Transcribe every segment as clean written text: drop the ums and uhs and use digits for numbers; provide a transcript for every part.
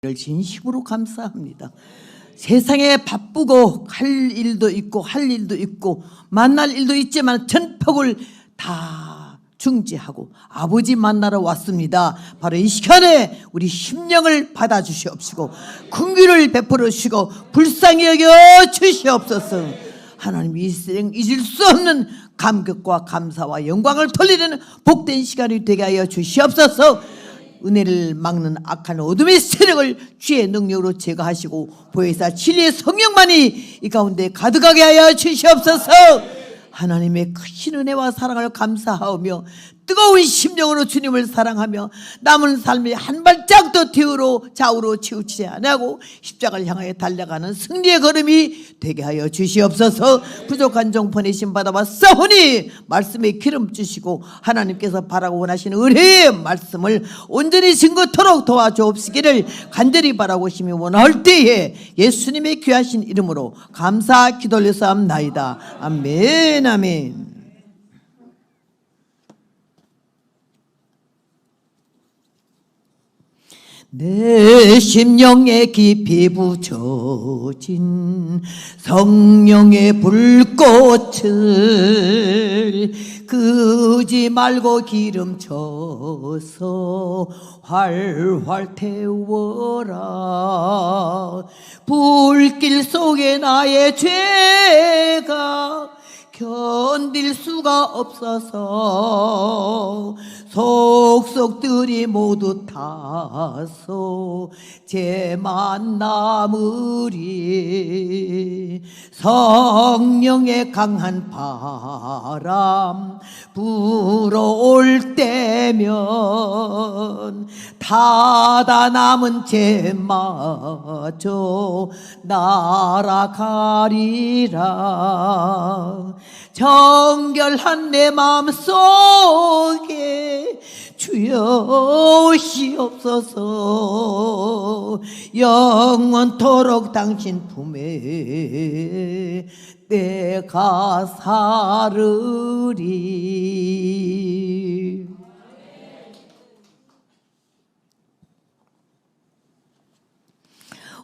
진심으로 감사합니다. 세상에 바쁘고 할 일도 있고 할 일도 있고 만날 일도 있지만 전폭을 다 중지하고 아버지 만나러 왔습니다. 바로 이 시간에 우리 심령을 받아주시옵시고 긍휼을 베풀어 주시고 불쌍히 여겨 주시옵소서. 하나님 이 생을 잊을 수 없는 감격과 감사와 영광을 돌리는 복된 시간이 되게 하여 주시옵소서. 은혜를 막는 악한 어둠의 세력을 주의 능력으로 제거하시고 보혜사 진리의 성령만이 이 가운데 가득하게 하여 주시옵소서. 하나님의 크신 은혜와 사랑을 감사하며 뜨거운 심령으로 주님을 사랑하며 남은 삶이 한 발짝도 뒤로 좌우로 치우치지 않고 십자가를 향하여 달려가는 승리의 걸음이 되게 하여 주시옵소서. 부족한 종 보내심 받아봤사오니 말씀에 기름 주시고 하나님께서 바라고 원하시는 은혜의 말씀을 온전히 증거토록 도와주옵시기를 간절히 바라고 심히 원할 때에 예수님의 귀하신 이름으로 감사 기도 올려사옵나이다. 아멘 아멘. 내 심령에 깊이 붙여진 성령의 불꽃을 끄지 말고 기름쳐서 활활 태워라. 불길 속에 나의 죄가 견딜 수가 없어서 속속들이 모두 타서 죄만 남으리. 성령의 강한 바람 불어올 때면 타다 남은 죄마저 날아가리라. 정결한 내 마음속에 주여 오시옵소서. 영원토록 당신 품에 내가 살으리.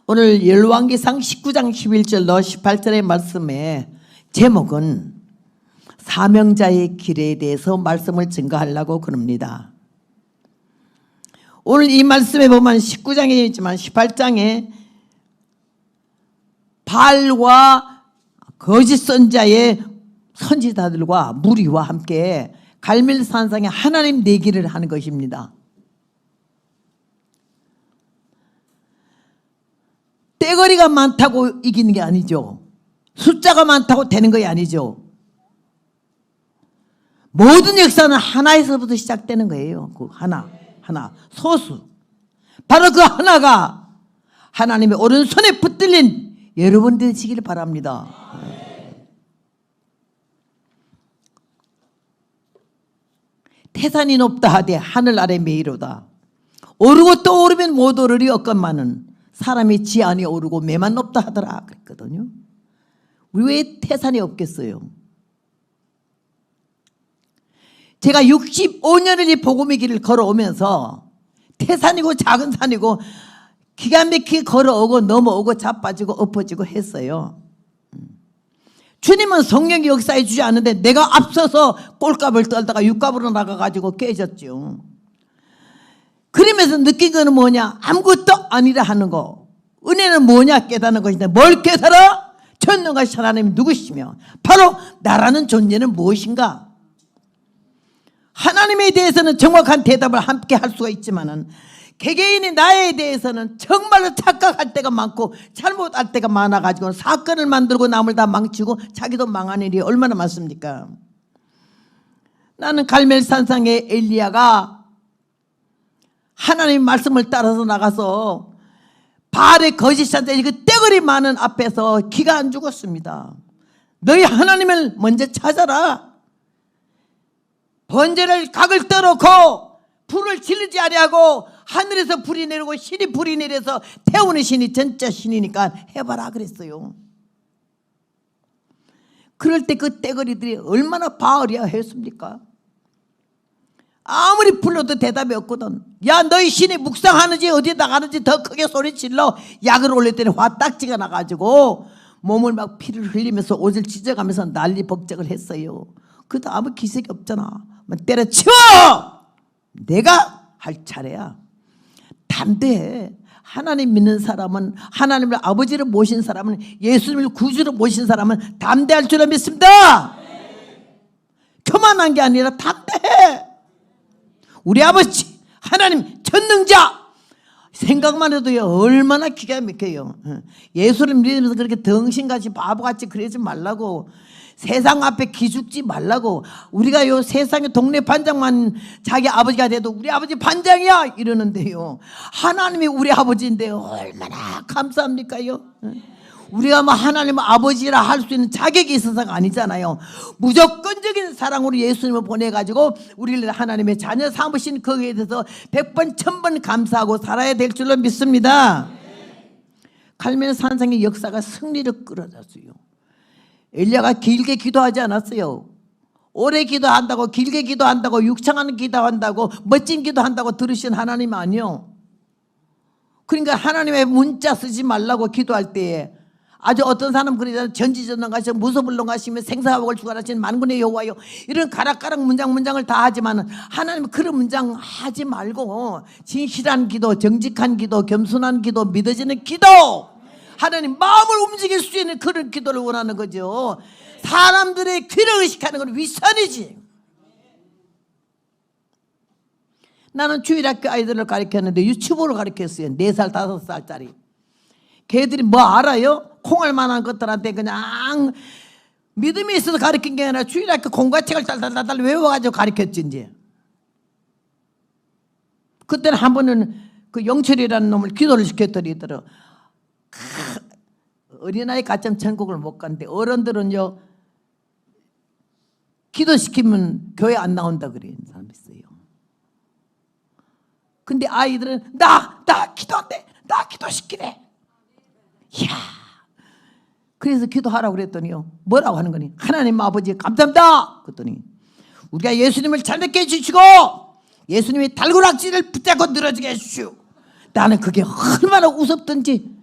오늘 열왕기상 19장 11절로 18절의 말씀에 제목은 사명자의 길에 대해서 말씀을 증거하려고 그럽니다. 오늘 이 말씀에 보면 19장에 있지만 18장에 바알과 거짓 선자의 선지자들과 무리와 함께 갈멜산상에 하나님 내기를 하는 것입니다. 떼거리가 많다고 이기는 게 아니죠. 숫자가 많다고 되는 것이 아니죠. 모든 역사는 하나에서부터 시작되는 거예요. 그 하나 소수. 바로 그 하나가 하나님의 오른손에 붙들린 여러분 되시길 바랍니다. 태산이 높다 하되 하늘 아래 메이로다. 오르고 또 오르면 못 오르리 없건만은 사람이 지 안에 오르고 매만 높다 하더라 그랬거든요. 우리 왜 태산이 없겠어요? 제가 65년을 이 복음의 길을 걸어오면서 태산이고 작은 산이고 기가 막히게 걸어오고 넘어오고 자빠지고 엎어지고 했어요. 주님은 성령이 역사해 주지 않는데 내가 앞서서 꼴값을 떨다가 육값으로 나가가지고 깨졌죠. 그러면서 느낀 거는 뭐냐? 아무것도 아니라 하는 거. 은혜는 뭐냐? 깨닫는 것인데 뭘 깨달아? 전능하신 하나님이 누구시며 바로 나라는 존재는 무엇인가? 하나님에 대해서는 정확한 대답을 함께 할 수가 있지만은 개개인이 나에 대해서는 정말로 착각할 때가 많고 잘못할 때가 많아가지고 사건을 만들고 남을 다 망치고 자기도 망한 일이 얼마나 많습니까? 나는 갈멜산상의 엘리야가 하나님 말씀을 따라서 나가서 바알의 거짓 선지자 그 떼거리 많은 앞에서 기가 안 죽었습니다. 너희 하나님을 먼저 찾아라. 번제를 각을 떠놓고 불을 지르지 아니하고 하늘에서 불이 내리고 신이 불이 내려서 태우는 신이 진짜 신이니까 해봐라 그랬어요. 그럴 때 그 떼거리들이 얼마나 바알이야 했습니까? 아무리 불러도 대답이 없거든. 야, 너희 신이 묵상하는지 어디 나가는지 더 크게 소리 질러. 약을 올렸더니 화딱지가 나가지고 몸을 막 피를 흘리면서 옷을 찢어가면서 난리 법석을 했어요. 그래도 아무 기색이 없잖아. 때려치워! 내가 할 차례야. 담대해. 하나님 믿는 사람은, 하나님을 아버지를 모신 사람은, 예수님을 구주로 모신 사람은 담대할 줄을 믿습니다. 교만한 게 아니라 담대해. 우리 아버지 하나님 전능자, 생각만 해도 얼마나 기가 막혀요. 예수를 믿으면서 그렇게 덩신같이 바보같이 그러지 말라고. 세상 앞에 기죽지 말라고. 우리가 요 세상의 동네 반장만 자기 아버지가 돼도 우리 아버지 반장이야 이러는데요, 하나님이 우리 아버지인데요, 얼마나 감사합니까요? 우리가 뭐 하나님 아버지라 할 수 있는 자격이 있어서가 아니잖아요. 무조건적인 사랑으로 예수님을 보내가지고 우리를 하나님의 자녀 삼으신 거기에 대해서 100번 1000번 감사하고 살아야 될 줄로 믿습니다. 갈멜 산상의 역사가 승리를 끌어줬어요. 엘리야가 길게 기도하지 않았어요. 오래 기도한다고, 길게 기도한다고, 육창하는 기도한다고, 멋진 기도한다고 들으신 하나님 아니요. 그러니까 하나님의 문자 쓰지 말라고 기도할 때에 아주 어떤 사람 그러잖아요. 전지전능하시고 무소불능하시며 생사복을 주관하시는 만군의 여호와요, 이런 가락가락 문장을 다 하지만 하나님은 그런 문장 하지 말고 진실한 기도, 정직한 기도, 겸손한 기도, 믿어지는 기도, 하나님 마음을 움직일 수 있는 그런 기도를 원하는 거죠. 사람들의 귀를 의식하는 건 윗선이지. 나는 주일학교 아이들을 가르쳤는데 유치부를 가르쳤어요. 4살 5살짜리 걔들이 뭐 알아요? 콩알 만한 것들한테 그냥 믿음이 있어서 가르친 게 아니라 주일학교 공과책을 달달달달 외워가지고 가르쳤지. 이제 그때는 한 번은 그 영철이라는 놈을 기도를 시켰더니더라. 어린아이 가점 천국을 못 가는데 어른들은요 기도시키면 교회 안 나온다 그래 사람이 있어요. 근데 아이들은 나 기도한대, 나 기도시키래. 이야, 그래서 기도하라고 그랬더니요, 뭐라고 하는 거니? 하나님 아버지 감사합니다 그랬더니 우리가 예수님을 잘 믿게 해주시고 예수님이 달고락지를 붙잡고 늘어지게 해주시오. 나는 그게 얼마나 우습던지.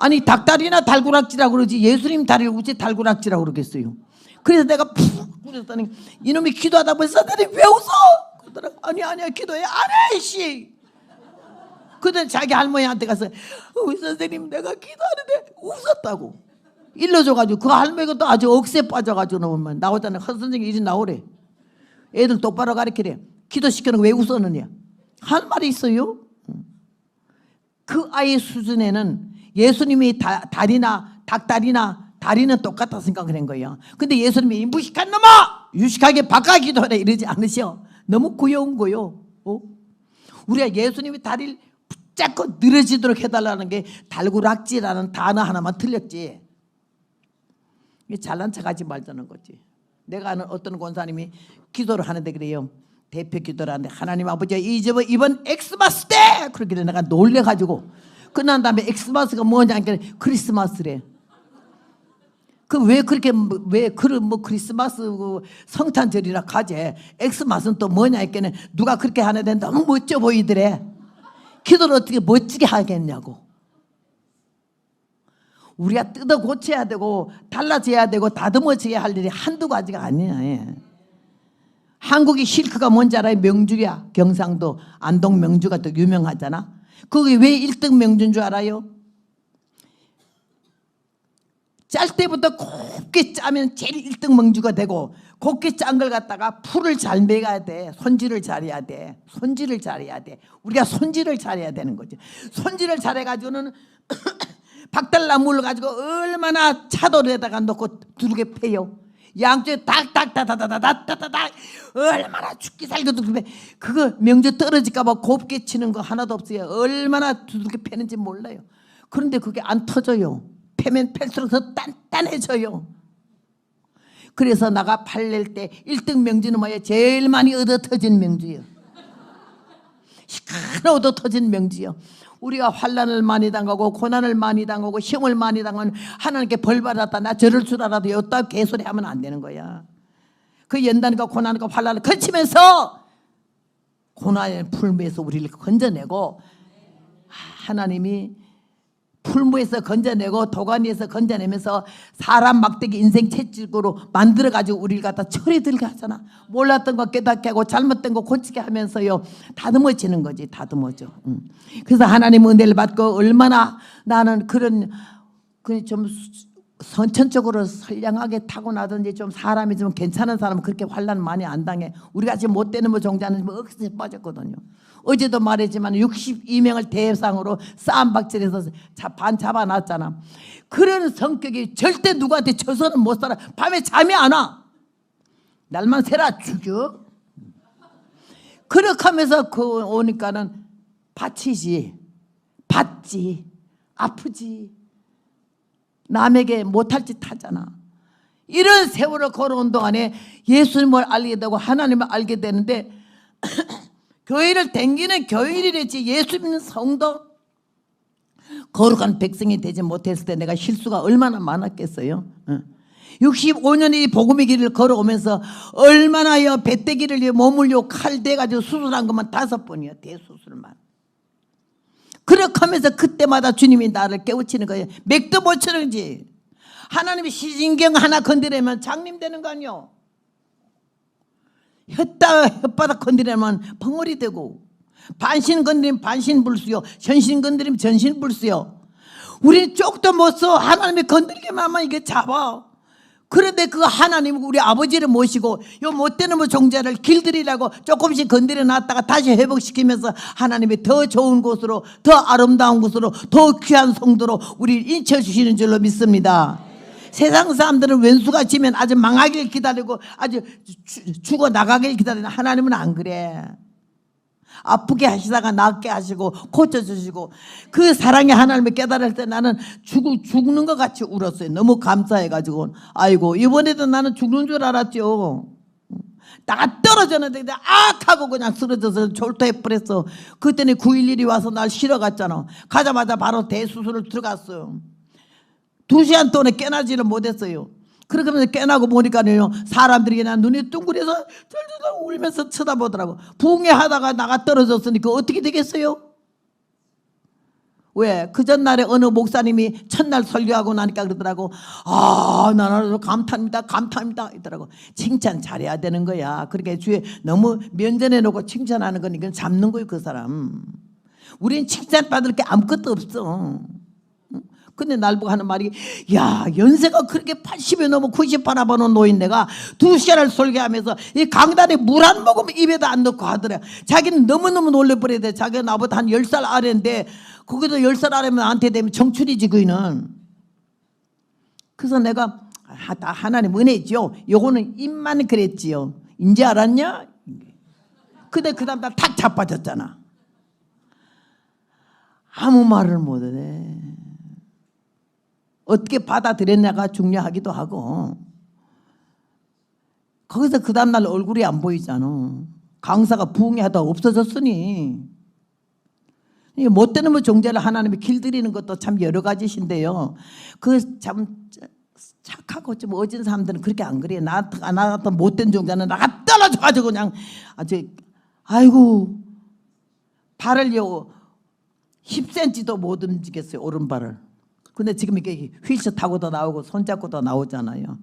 아니 닭다리나 달고락지라고 그러지 예수님 다리를 어찌 달고락지라고 그러겠어요. 그래서 내가 푹 그랬더니 이놈이 기도하다 보니 선생님 왜 웃어? 그러더라고. 아니야 기도해 안해 씨. 그때 자기 할머니한테 가서 우리 선생님 내가 기도하는데 웃었다고 일러줘가지고 그 할머니가 또 아주 억세 빠져가지고 나오잖아요. 한 선생님 이리 나오래. 애들 똑바로 가르치래. 기도시키는 거 왜 웃었느냐 할 말이 있어요. 그 아이 수준에는 예수님이 다리나 닭다리나 다리는 똑같다 생각을 한 거예요. 근데 예수님이 무식한 놈아 유식하게 바꿔 기도하라 이러지 않으셔. 너무 귀여운 거요. 우리가 예수님이 다리를 붙잡고 늘어지도록 해달라는 게 달구락지라는 단어 하나만 틀렸지. 잘난 척하지 말자는 거지. 내가 아는 어떤 권사님이 기도를 하는데 그래요. 대표 기도를 하는데 하나님 아버지 이번 엑스마스 때 그러길래 내가 놀래가지고 끝난 다음에 엑스마스가 뭐냐 하니까 크리스마스래. 그 왜 그렇게 왜 크리스마스 그 성탄절이라 가재 엑스마스는 또 뭐냐 했더니 누가 그렇게 하는데 너무 멋져 보이더래. 기도를 어떻게 멋지게 하겠냐고. 우리가 뜯어 고쳐야 되고 달라져야 되고 다듬어져야 할 일이 한두 가지가 아니야. 한국의 실크가 뭔지 알아요? 명주야. 경상도 안동 명주가 또 유명하잖아. 그게 왜 1등 명주인 줄 알아요? 짤 때부터 곱게 짜면 제일 1등 명주가 되고 곱게 짠 걸 갖다가 풀을 잘 매가야 돼. 손질을 잘해야 돼. 손질을 잘해야 돼. 우리가 손질을 잘해야 되는 거지. 손질을 잘해가지고는 박달나무를 가지고 얼마나 차돌에다가 넣고 두르게 패요. 양쪽에 딱딱딱딱딱딱딱딱 얼마나 죽기 살기도 그래. 그거 명주 떨어질까봐 곱게 치는 거 하나도 없어요. 얼마나 두들겨 패는지 몰라요. 그런데 그게 안 터져요. 패면 팰수록 더 단단해져요. 그래서 나가 팔낼 때 1등 명주는 뭐예요? 제일 많이 얻어 터진 명주예요. 시끄러 얻어 터진 명주요. 우리가 환난을 많이 당하고 고난을 많이 당하고 시험을 많이 당하면 하나님께 벌 받았다 나 저럴 줄 알아도 여따 개소리 하면 안 되는 거야. 그 연단과 고난과 환난을 거치면서 고난의 풀무에서 우리를 건져내고, 하나님이 풀무에서 건져내고 도가니에서 건져내면서 사람 막대기 인생 채찍으로 만들어가지고 우리를 갖다 철이 들게 하잖아. 몰랐던 거 깨닫게 하고 잘못된 거 고치게 하면서요, 다듬어지는 거지. 다듬어져. 그래서 하나님 은혜를 받고 얼마나 나는 그런 좀 선천적으로 선량하게 타고나든지 좀 사람이 좀 괜찮은 사람은 그렇게 환난 많이 안 당해. 우리가 지금 못되는 뭐 종자는 뭐 억지에 빠졌거든요. 어제도 말했지만 62명을 대상으로 싸움박질해서 반 잡아놨잖아. 그런 성격이 절대 누구한테 져서는 못 살아. 밤에 잠이 안 와. 날만 새라 죽여. 그렇게 하면서 오니까는 받치지, 받지, 아프지, 남에게 못할 짓 하잖아. 이런 세월을 걸어온 동안에 예수님을 알게 되고 하나님을 알게 되는데 교회를 댕기는 교인이랬지 예수 믿는 성도, 거룩한 백성이 되지 못했을 때 내가 실수가 얼마나 많았겠어요. 65년이 복음의 길을 걸어오면서 얼마나요 배때기를 몸을요 칼 대가지고 수술한 것만 5번이요. 대수술만. 그렇게 하면서 그때마다 주님이 나를 깨우치는 거예요. 맥도 못 치는지. 하나님이 시진경 하나 건드리면 장님 되는 거 아니요. 혓바닥 건드리면 벙어리 되고, 반신 건드리면 반신불수요, 전신 건드리면 전신불수요. 우리 쪽도 못 써. 하나님이 건드리기만 하면 이게 잡아. 그런데 그 하나님 우리 아버지를 모시고 요 못되는 뭐 종자를 길들이라고 조금씩 건드려 놨다가 다시 회복시키면서 하나님이 더 좋은 곳으로, 더 아름다운 곳으로, 더 귀한 성도로 우리를 인쳐주시는 줄로 믿습니다. 세상 사람들은 왼수가 지면 아주 망하길 기다리고 아주 죽어나가길 기다리는 하나님은 안 그래. 아프게 하시다가 낫게 하시고 고쳐주시고, 그 사랑의 하나님을 깨달을 때 나는 죽는 것 같이 울었어요. 너무 감사해가지고. 아이고 이번에도 나는 죽는 줄 알았죠. 나가 떨어졌는데 악 하고 그냥 쓰러져서 졸도해버렸어. 그때는 911이 와서 날 실어갔잖아. 가자마자 바로 대수술을 들어갔어요. 2시간 동안에 깨나지를 못했어요. 그렇게 하면서 깨나고 보니까요, 사람들이 그냥 눈이 둥그려서 쩔쩔 울면서 쳐다보더라고. 붕해하다가 나가 떨어졌으니까 어떻게 되겠어요? 왜? 그 전날에 어느 목사님이 첫날 설교하고 나니까 그러더라고. 아, 나는 감탄합니다, 감탄합니다 이더라고. 칭찬 잘해야 되는 거야. 그러니까 주에 너무 면전해 놓고 칭찬하는 거니까 잡는 거예요, 그 사람. 우린 칭찬받을 게 아무것도 없어. 근데 날 보고 하는 말이, 야, 연세가 그렇게 80이 넘어 90 바라보는 노인네가 2시간을 설교하면서 이 강단에 물 한 모금 입에다 안 넣고 하더래. 자기는 너무너무 놀래버려야 돼. 자기가 나보다 한 10살 아래인데 거기도 10살 아래면 나한테 되면 청춘이지 그이는. 그래서 내가 하나님 은혜죠. 요거는 입만 그랬지요. 인제 알았냐? 근데 그 다음 날 탁 자빠졌잖아. 아무 말을 못해. 어떻게 받아들였냐가 중요하기도 하고. 거기서 그 다음날 얼굴이 안 보이잖아. 강사가 부흥하다 없어졌으니. 못되는 뭐 종자를 하나님이 길들이는 것도 참 여러 가지신데요. 그 참 착하고 좀 어진 사람들은 그렇게 안 그래. 나 같은 못된 종자는 나가 떨어져가지고 그냥 아주, 아이고, 발을요 10cm도 못 움직였어요, 오른발을. 근데 지금 이게 휠체어 타고도 나오고 손잡고도 나오잖아요.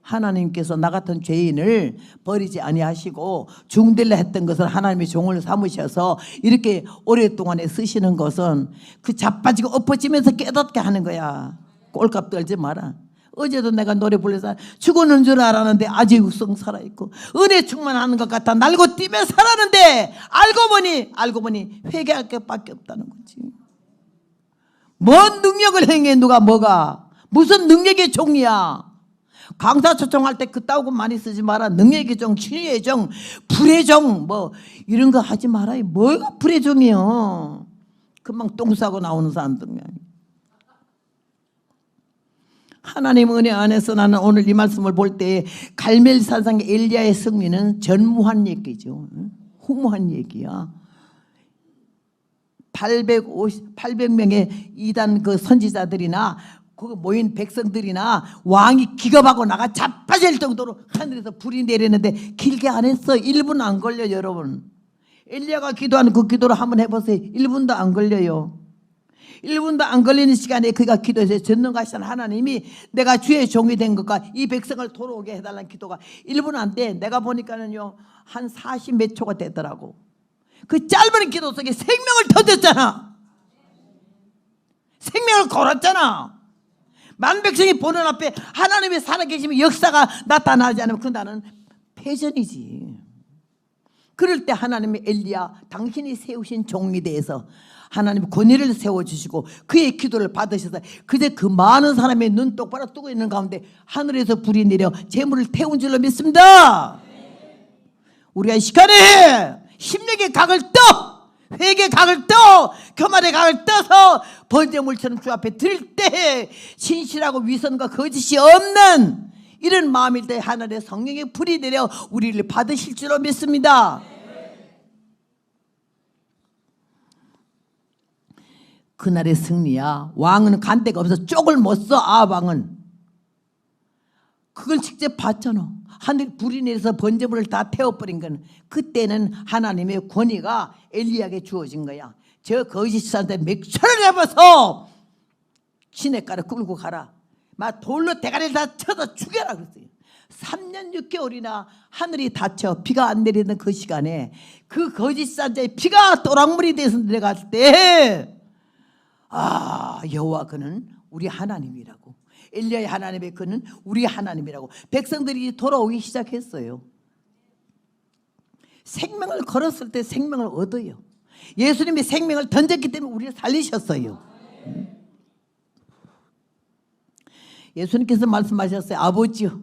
하나님께서 나 같은 죄인을 버리지 아니하시고 중들려 했던 것을 하나님이 종을 삼으셔서 이렇게 오랫동안에 쓰시는 것은 그 자빠지고 엎어지면서 깨닫게 하는 거야. 꼴값 떨지 마라. 어제도 내가 노래 불러서 죽었는 줄 알았는데 아직 육성 살아있고, 은혜 충만하는 것 같아 날고 뛰며 살았는데 알고 보니 회개할 것밖에 없다는 거지. 뭔 능력을 행해 누가 뭐가. 무슨 능력의 종이야. 강사 초청할 때 그따구 많이 쓰지 마라. 능력의 종, 치유의 종, 불의 종 뭐 이런 거 하지 마라. 뭐가 불의 종이요. 금방 똥 싸고 나오는 사람들. 하나님 은혜 안에서 나는 오늘 이 말씀을 볼 때 갈멜산상의 엘리야의 승리는 전무한 얘기죠. 후무한 얘기야. 800명의 이단 그 선지자들이나 그 모인 백성들이나 왕이 기겁하고 나가 자빠질 정도로 하늘에서 불이 내리는데 길게 안 했어. 1분 안 걸려 여러분. 엘리야가 기도하는 그 기도를 한번 해보세요. 1분도 안 걸려요. 1분도 안 걸리는 시간에 그가 기도해서 전능하신 하나님이 내가 주의 종이 된 것과 이 백성을 돌아오게 해달라는 기도가 1분 안 돼. 내가 보니까는요 한 40 몇 초가 되더라고. 그 짧은 기도 속에 생명을 던졌잖아. 생명을 걸었잖아. 만 백성이 보는 앞에 하나님이 살아계시면 역사가 나타나지 않으면 그 나는 패전이지. 그럴 때 하나님이 엘리야 당신이 세우신 종에 대해서 하나님 권위를 세워주시고 그의 기도를 받으셔서 그제 그 많은 사람의 눈 똑바로 뜨고 있는 가운데 하늘에서 불이 내려 재물을 태운 줄로 믿습니다. 우리가 이 시간에 심령의 각을 떠, 회개의 각을 떠, 교만의 각을 떠서 번제물처럼 주 앞에 드릴 때 신실하고 위선과 거짓이 없는 이런 마음일 때 하늘의 성령의 불이 내려 우리를 받으실 줄로 믿습니다. 그날의 승리야. 왕은 간대가 없어 쪽을 못 써. 아합왕은 그걸 직접 봤잖아. 하늘 불이 내려서 번제물을 다 태워버린 건 그때는 하나님의 권위가 엘리야에게 주어진 거야. 저 거짓사한테 맥초를 잡아서 시냇가를 끌고 가라. 막 돌로 대가리를 다 쳐서 죽여라 그랬어요. 3년 6개월이나 하늘이 닫혀 비가 안 내리는 그 시간에 그 거짓사자의 피가 또랑물이 돼서 내려갈 때 여호와 그는 우리 하나님이라고, 엘리야의 하나님의 그는 우리 하나님이라고 백성들이 돌아오기 시작했어요. 생명을 걸었을 때 생명을 얻어요. 예수님이 생명을 던졌기 때문에 우리를 살리셨어요. 예수님께서 말씀하셨어요. 아버지요,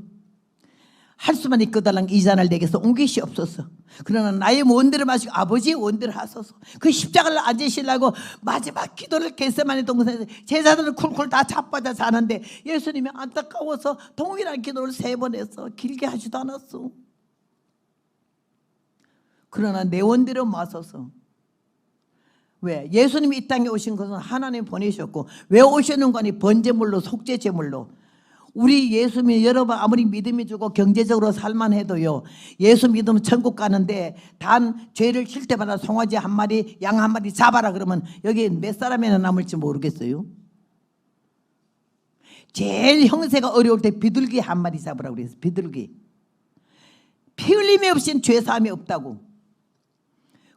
할 수만 있거달랑 이 잔을 내게서 옮기시옵소서. 그러나 나의 원대를 마시고 아버지의 원대를 하소서. 그 십자가를 앉으시려고 마지막 기도를 겟세마네 동산에서 제자들은 쿨쿨 다 자빠져 자는데 예수님이 안타까워서 동일한 기도를 3번 했어. 길게 하지도 않았어. 그러나 내 원대로 마소서. 왜? 예수님이 이 땅에 오신 것은 하나님 보내셨고 왜 오셨는가니 번제물로, 속죄제물로. 우리 예수 믿으면 여러분 아무리 믿음이 주고 경제적으로 살만해도요, 예수 믿으면 천국 가는데 단 죄를 칠 때마다 송아지 1마리 양 1마리 잡아라 그러면 여기 몇 사람이나 남을지 모르겠어요. 제일 형세가 어려울 때 비둘기 1마리 잡으라고 그랬어요. 비둘기. 피 흘림이 없인 죄사함이 없다고.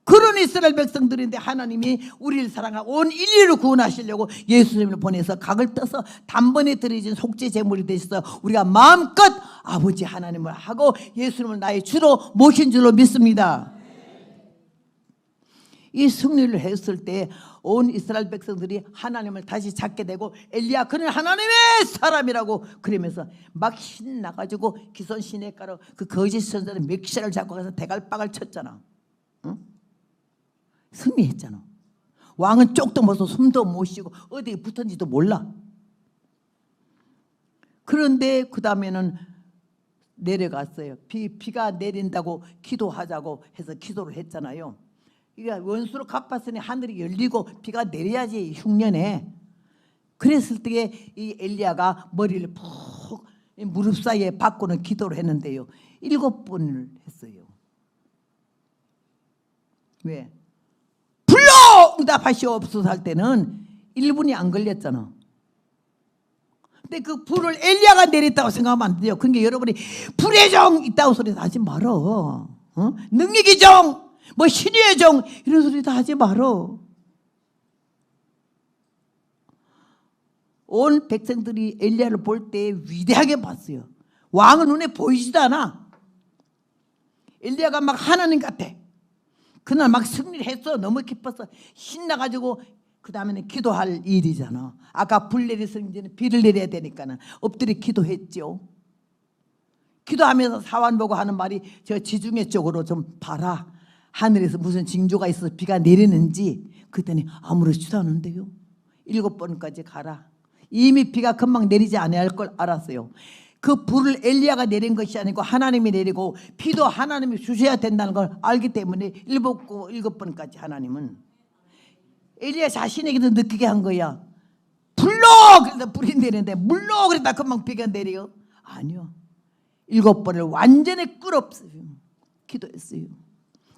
그런 이스라엘 백성들인데 하나님이 우리를 사랑하고 온 인류를 구원하시려고 예수님을 보내서 각을 떠서 단번에 드려진 속죄 제물이 되셔서 우리가 마음껏 아버지 하나님을 하고 예수님을 나의 주로 모신 줄로 믿습니다. 이 승리를 했을 때 온 이스라엘 백성들이 하나님을 다시 찾게 되고 엘리야 그는 하나님의 사람이라고 그러면서 막 신나가지고 기손 시냇가로 그 거짓 선자를 멱살을 잡고 가서 대갈박을 쳤잖아. 응? 승리했잖아. 왕은 쪽도 못 서 숨도 못 쉬고 어디에 붙었는지도 몰라. 그런데 그 다음에는 내려갔어요. 비가 내린다고 기도하자고 해서 기도를 했잖아요. 이게 원수로 갚았으니 하늘이 열리고 비가 내려야지 흉년에. 그랬을 때에 이 엘리야가 머리를 푹 무릎 사이에 박고는 기도를 했는데요. 7번을 했어요. 왜? 불러 응답하시옵소서 할 때는 1분이 안 걸렸잖아. 근데 그 불을 엘리야가 내렸다고 생각하면 안 돼요. 그러니까 여러분이 불의 종 있다고 소리 하지 말어. 능력의 종, 뭐 신유의 종 이런 소리 다 하지 말어. 온 백성들이 엘리야를 볼 때 위대하게 봤어요. 왕은 눈에 보이지도 않아. 엘리야가 막 하나님 같아. 그날 막 승리를 했어. 너무 기뻤어. 신나가지고 그 다음에는 기도할 일이잖아. 아까 불 내려서 이제는 비를 내려야 되니까는 엎드려 기도했죠. 기도하면서 사환 보고 하는 말이 저 지중해 쪽으로 좀 봐라. 하늘에서 무슨 징조가 있어서 비가 내리는지. 그랬더니 아무렇지도 않은데요. 7번까지 가라. 이미 비가 금방 내리지 않아야 할 걸 알았어요. 그 불을 엘리야가 내린 것이 아니고 하나님이 내리고 피도 하나님이 주셔야 된다는 걸 알기 때문에 7번까지 하나님은 엘리야 자신에게도 느끼게 한 거야. 불러! 그래서 불이 내리는데 물러! 그러다 금방 비가 내려. 아니요. 7번을 완전히 끌었어요. 기도했어요.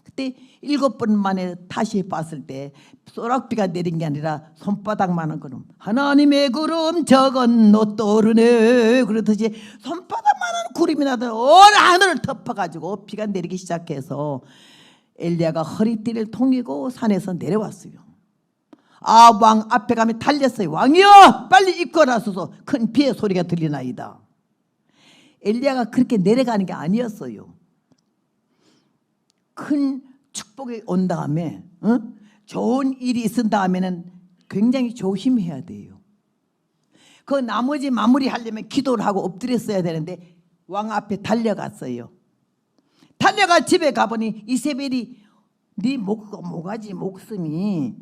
그때 그때 7번 만에 다시 봤을 때 소락비가 내린 게 아니라 손바닥만한 구름, 하나님의 구름 저 건너 떠오르네 그러듯이 손바닥만한 구름이 나더 온 하늘을 덮어가지고 비가 내리기 시작해서 엘리야가 허리띠를 통이고 산에서 내려왔어요. 왕 앞에 가면 달렸어요. 왕이여 빨리 입거라소서. 큰 비의 소리가 들리나이다. 엘리야가 그렇게 내려가는 게 아니었어요. 큰 축복이 온 다음에 좋은 일이 있은 다음에는 굉장히 조심해야 돼요. 그 나머지 마무리하려면 기도를 하고 엎드렸어야 되는데 왕 앞에 달려갔어요. 달려가 집에 가보니 이세벨이 네 모가지 목숨이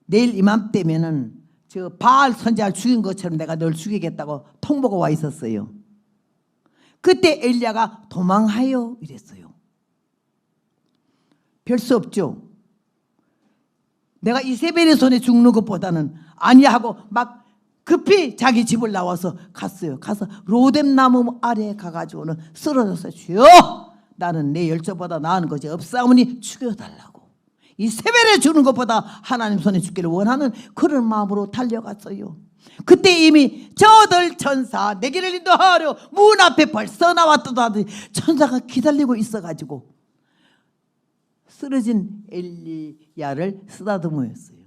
내일 이맘때면은 저 바알 선지자를 죽인 것처럼 내가 널 죽이겠다고 통보가 와 있었어요. 그때 엘리야가 도망하여 이랬어요. 별 수 없죠. 내가 이세벨의 손에 죽는 것보다는 아니야 하고 막 급히 자기 집을 나와서 갔어요. 가서 로뎀 나무 아래에 가가지고는 쓰러졌어요. 주여 나는 내 열조보다 나은 것이 없사오니 죽여달라고. 이세벨에 주는 것보다 하나님 손에 죽기를 원하는 그런 마음으로 달려갔어요. 그때 이미 저들 천사 내 길을 인도하려 문 앞에 벌써 나왔다도 하더니 천사가 기다리고 있어가지고 쓰러진 엘리야를 쓰다듬었어요.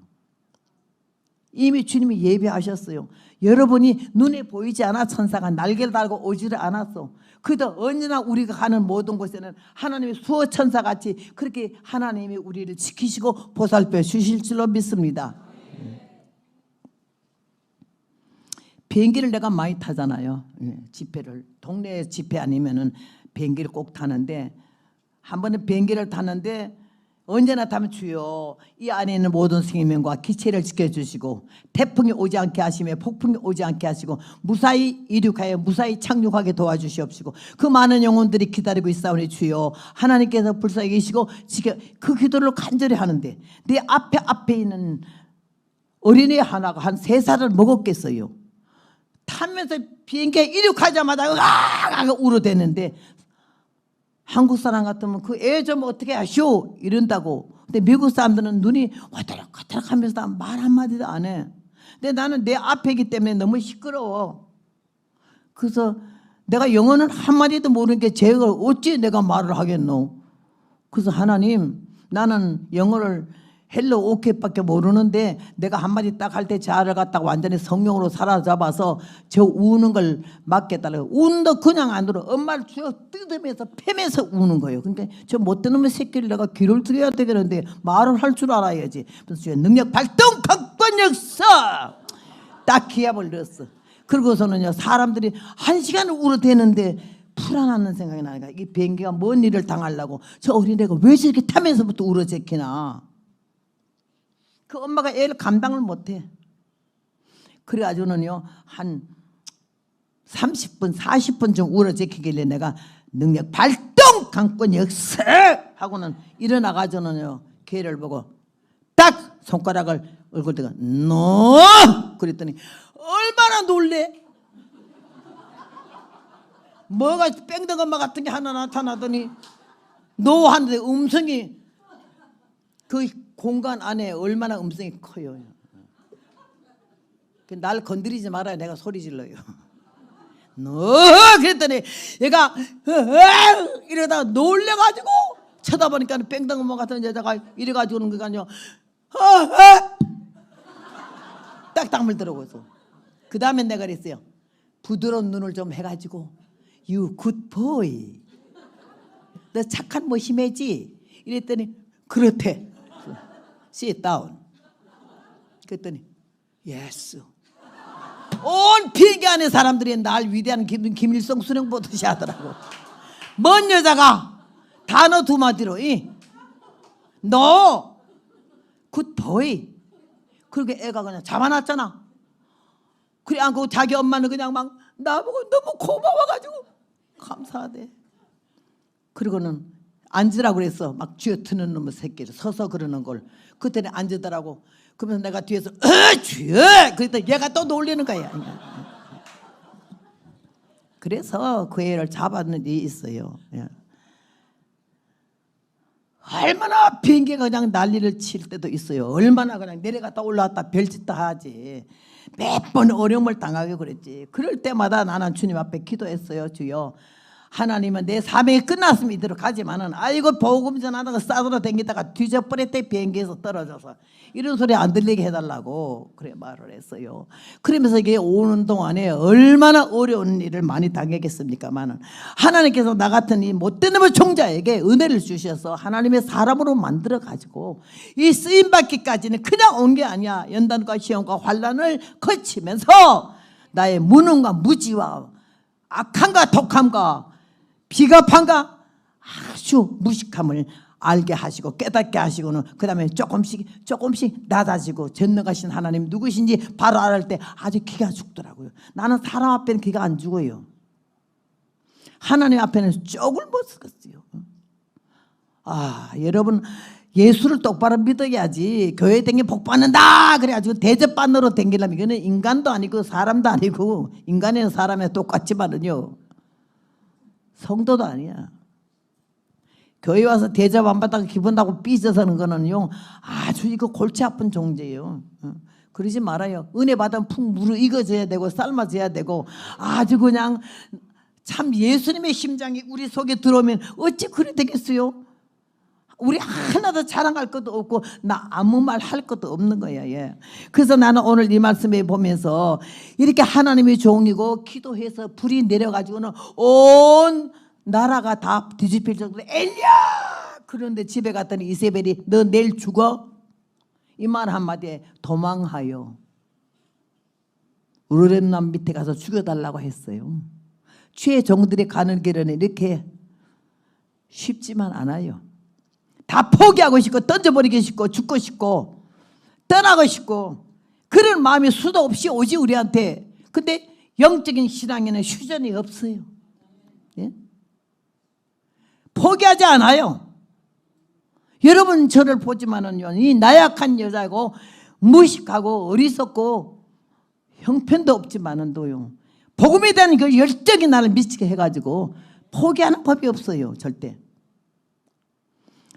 이미 주님이 예배하셨어요. 여러분이 눈에 보이지 않아 천사가 날개를 달고 오지를 않았어. 그래도 언제나 우리가 가는 모든 곳에는 하나님의 수호 천사같이 그렇게 하나님이 우리를 지키시고 보살펴 주실 줄로 믿습니다. 비행기를 내가 많이 타잖아요. 집회를 동네 집회 아니면은 비행기를 꼭 타는데 한 번은 비행기를 탔는데 언제나 타면 주여 이 안에 있는 모든 생명과 기체를 지켜주시고 태풍이 오지 않게 하시며 폭풍이 오지 않게 하시고 무사히 이륙하여 무사히 착륙하게 도와주시옵시고 그 많은 영혼들이 기다리고 있사오니 주여 하나님께서 불쌍히 계시고 지켜 그 기도를 간절히 하는데 내 앞에 있는 어린애 하나가 한 3살을 먹었겠어요. 타면서 비행기에 이륙하자마자 으악 울어대는데 한국 사람 같으면 그 애 좀 어떻게 하시오 이런다고. 근데 미국 사람들은 눈이 와다락와다락 하면서 말 한마디도 안 해. 근데 나는 내 앞에 있기 때문에 너무 시끄러워. 그래서 내가 영어는 한마디도 모르는 게 제가 어찌 내가 말을 하겠노. 그래서 하나님 나는 영어를 헬로 오케이밖에 모르는데 내가 한마디 딱 할 때 자를 갖다가 완전히 성령으로 사로잡아서 저 우는 걸 막겠다고. 운도 그냥 안 들어. 엄마를 쭉 뜯으면서 패면서 우는 거예요. 근데 저 못된 놈의 새끼를 내가 귀를 들여야 되겠는데 말을 할 줄 알아야지. 그래서 능력 발동 강권 역사 딱 기합을 넣었어. 그러고서는요 사람들이 1시간을 울어대는데 불안하는 생각이 나니까 이 비행기가 뭔 일을 당하려고 저 어린애가 왜 저렇게 타면서부터 울어제키나. 그 엄마가 애를 감당을 못해. 그래가지고는요 한 30분 40분 좀 울어제키길래 내가 능력 발동 강권 역사 하고는 일어나가지고는요 걔를 보고 딱 손가락을 얼굴 대가 너 그랬더니 얼마나 놀래. 뭐가 뺑덕 엄마 같은 게 하나 나타나더니 너 하는데 음성이 그 공간 안에 얼마나 음성이 커요. 날 건드리지 말아야 내가 소리 질러요. 너 그랬더니 얘가 이러다가 놀래가지고 쳐다보니까 뺑덕 엄마 같은 여자가 이래가지고 오는 거니요. 딱 다물더라고요. 그 다음에 내가 그랬어요. 부드러운 눈을 좀 해가지고 You good boy. 너 착한 모심애지? 이랬더니 그렇대. Sit down. 그랬더니 Yes. 온 비행기 안에 사람들이 날 위대한 김일성 수령 보듯이 하더라고. 먼 여자가 단어 2마디로 너 good boy. 그렇게 애가 그냥 잡아놨잖아. 그래 안고 자기 엄마는 그냥 막 나보고 너무 고마워가지고 감사하대. 그리고는 앉으라고 그랬어. 막 쥐어트는 놈의 새끼를 서서 그러는 걸. 그때는 앉으더라고. 그러면서 내가 뒤에서 쥐어 그랬더니 얘가 또 놀리는 거야. 그래서 그 애를 잡았는 일이 있어요. 얼마나 비행기가 그냥 난리를 칠 때도 있어요. 얼마나 그냥 내려갔다 올라왔다 별짓다 하지. 몇 번 어려움을 당하게 그랬지. 그럴 때마다 나는 주님 앞에 기도했어요. 주여, 하나님은 내 사명이 끝났으면 이대로 가지만은 아이고 복음 전하다가 싸돌아 댕기다가 뒤져버렸대. 비행기에서 떨어져서 이런 소리 안 들리게 해달라고 그래 말을 했어요. 그러면서 이게 오는 동안에 얼마나 어려운 일을 많이 당했겠습니까만은 하나님께서 나 같은 이 못된 놈의 종자에게 은혜를 주셔서 하나님의 사람으로 만들어 가지고 이 쓰임 받기까지는 그냥 온 게 아니야. 연단과 시험과 환난을 거치면서 나의 무능과 무지와 악함과 독함과 비겁함과 아주 무식함을 알게 하시고 깨닫게 하시고는 그 다음에 조금씩 낮아지고 전능하신 하나님 누구신지 바로 알을 때 아주 기가 죽더라고요. 나는 사람 앞에는 기가 안 죽어요. 하나님 앞에는 쪽을 못 쓰겠어요. 여러분 예수를 똑바로 믿어야지. 교회 댕기 복 받는다 그래가지고 대접받으러 댕기려면 이거는 인간도 아니고 사람도 아니고 인간이나 사람이 똑같지만은요 성도도 아니야. 교회 와서 대접 안 받다가 기분 나고 삐져서는 거는요 아주 이거 골치 아픈 존재예요. 그러지 말아요. 은혜 받으면 푹 무르익어져야 되고 삶아져야 되고 아주 그냥 참 예수님의 심장이 우리 속에 들어오면 어찌 그래 되겠어요. 우리 하나도 자랑할 것도 없고 나 아무 말 할 것도 없는 거야. 예. 그래서 나는 오늘 이 말씀에 보면서 이렇게 하나님의 종이고 기도해서 불이 내려가지고는 온 나라가 다 뒤집힐 정도로 엘리야 그런데 집에 갔더니 이세벨이 너 내일 죽어? 이 말 한마디에 도망하여 우르렘남 밑에 가서 죽여달라고 했어요. 주의 종들이 가는 길은 이렇게 쉽지만 않아요. 다 포기하고 싶고 던져버리고 싶고 죽고 싶고 떠나고 싶고 그런 마음이 수도 없이 오지 우리한테. 근데 영적인 신앙에는 휴전이 없어요. 예? 포기하지 않아요. 여러분 저를 보지만은요 이 나약한 여자고 무식하고 어리석고 형편도 없지만은도요 복음에 대한 그 열정이 나를 미치게 해가지고 포기하는 법이 없어요. 절대.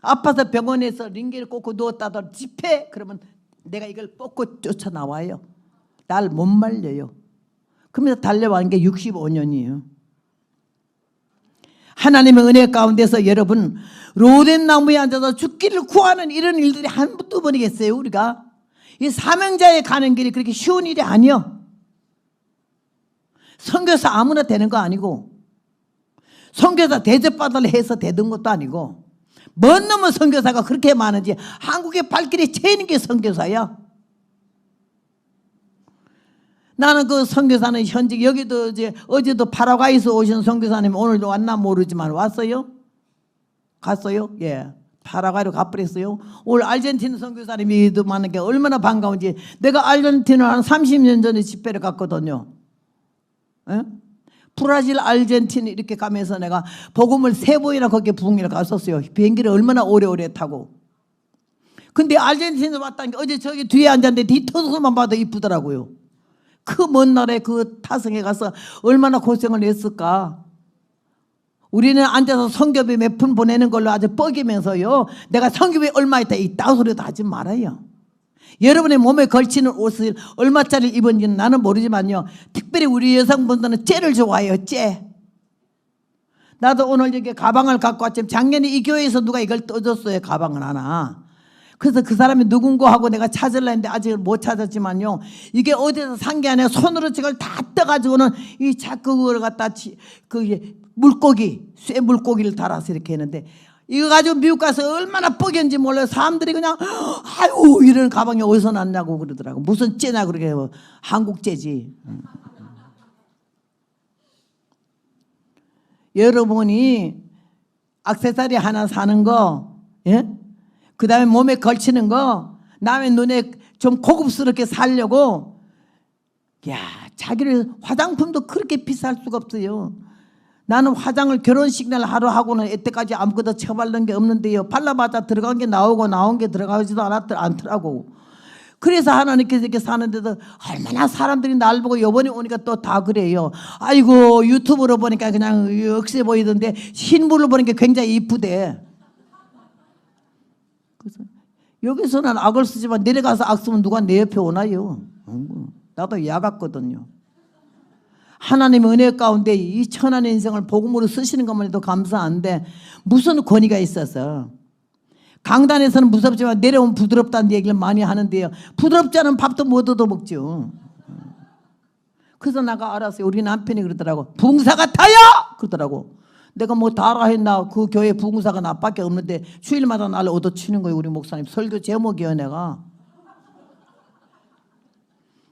아파서 병원에서 링겔을 꽂고 누웠다더라도 집회 그러면 내가 이걸 뽑고 쫓아나와요. 날 못 말려요. 그러면서 달려왔는 게 65년이에요. 하나님의 은혜 가운데서 여러분 로덴 나무에 앉아서 죽기를 구하는 이런 일들이 한두 번이겠어요. 우리가 이 사명자에 가는 길이 그렇게 쉬운 일이 아니요. 선교사 아무나 되는 거 아니고 선교사 대접받으려 해서 되는 것도 아니고 먼 놈의 선교사가 그렇게 많은지 한국의 발길이 채이는 게 선교사야. 나는 그 선교사는 현직 여기도 이제 어제도 파라과이에서 오신 선교사님 오늘도 왔나 모르지만 왔어요? 갔어요? 예. 파라과이로 가버렸어요. 오늘 아르헨티나 선교사님이 많은 게 얼마나 반가운지. 내가 아르헨티나 한 30년 전에 집회를 갔거든요. 예? 브라질, 아르헨티나 이렇게 가면서 내가 복음을 3번이나 거기에 부흥회를 갔었어요. 비행기를 얼마나 오래오래 타고. 근데 아르헨티나 왔다는 게 어제 저기 뒤에 앉았는데 뒤통수만 봐도 이쁘더라고요. 그 먼 나라에 그 타성에 가서 얼마나 고생을 했을까. 우리는 앉아서 성교비 몇 푼 보내는 걸로 아주 뻐기면서요 내가 성교비 얼마 있다 이따 소리도 하지 말아요. 여러분의 몸에 걸치는 옷을 얼마짜리 입은지는 나는 모르지만요 특별히 우리 여성분들은 째를 좋아해요. 째. 나도 오늘 이렇게 가방을 갖고 왔지만 작년에 이 교회에서 누가 이걸 떠줬어요. 가방을 하나. 그래서 그 사람이 누군가 하고 내가 찾으려 했는데 아직 못 찾았지만요 이게 어디서 산 게 아니라 손으로 저걸 다 떠가지고는 이 자꾸 그걸 갖다 그 물고기 쇠 물고기를 달아서 이렇게 했는데 이거 가지고 미국 가서 얼마나 뻐겼는지 몰라요. 사람들이 그냥 아유 이런 가방이 어디서 났냐고 그러더라고. 무슨 째냐 그러게. 한국 째지. 여러분이 액세서리 하나 사는 거, 예? 그 다음에 몸에 걸치는 거, 남의 눈에 좀 고급스럽게 살려고, 야, 자기를 화장품도 그렇게 비쌀 수가 없어요. 나는 화장을 결혼식 날 하루 하고는 이때까지 아무것도 쳐바른 게 없는데요. 발라봤자 들어간 게 나오고 나온 게 들어가지도 않더라고. 그래서 하나님께서 이렇게 사는데도 얼마나 사람들이 날 보고 요번에 오니까 또 다 그래요. 아이고 유튜브로 보니까 그냥 억세 보이던데 신부를 보니까 굉장히 이쁘대. 그래서 여기서는 악을 쓰지만 내려가서 악 쓰면 누가 내 옆에 오나요? 나도 야 같거든요. 하나님의 은혜 가운데 이 천한의 인생을 복음으로 쓰시는 것만 해도 감사한데 무슨 권위가 있어서. 강단에서는 무섭지만 내려오면 부드럽다는 얘기를 많이 하는데요. 부드럽지 않은 밥도 못 얻어먹죠. 그래서 내가 알았어요. 우리 남편이 그러더라고. 부흥사 같아요! 그러더라고. 내가 뭐 다라 했나. 그 교회 부흥사가 나밖에 없는데 주일마다 나를 얻어치는 거예요. 우리 목사님. 설교 제목이요 내가.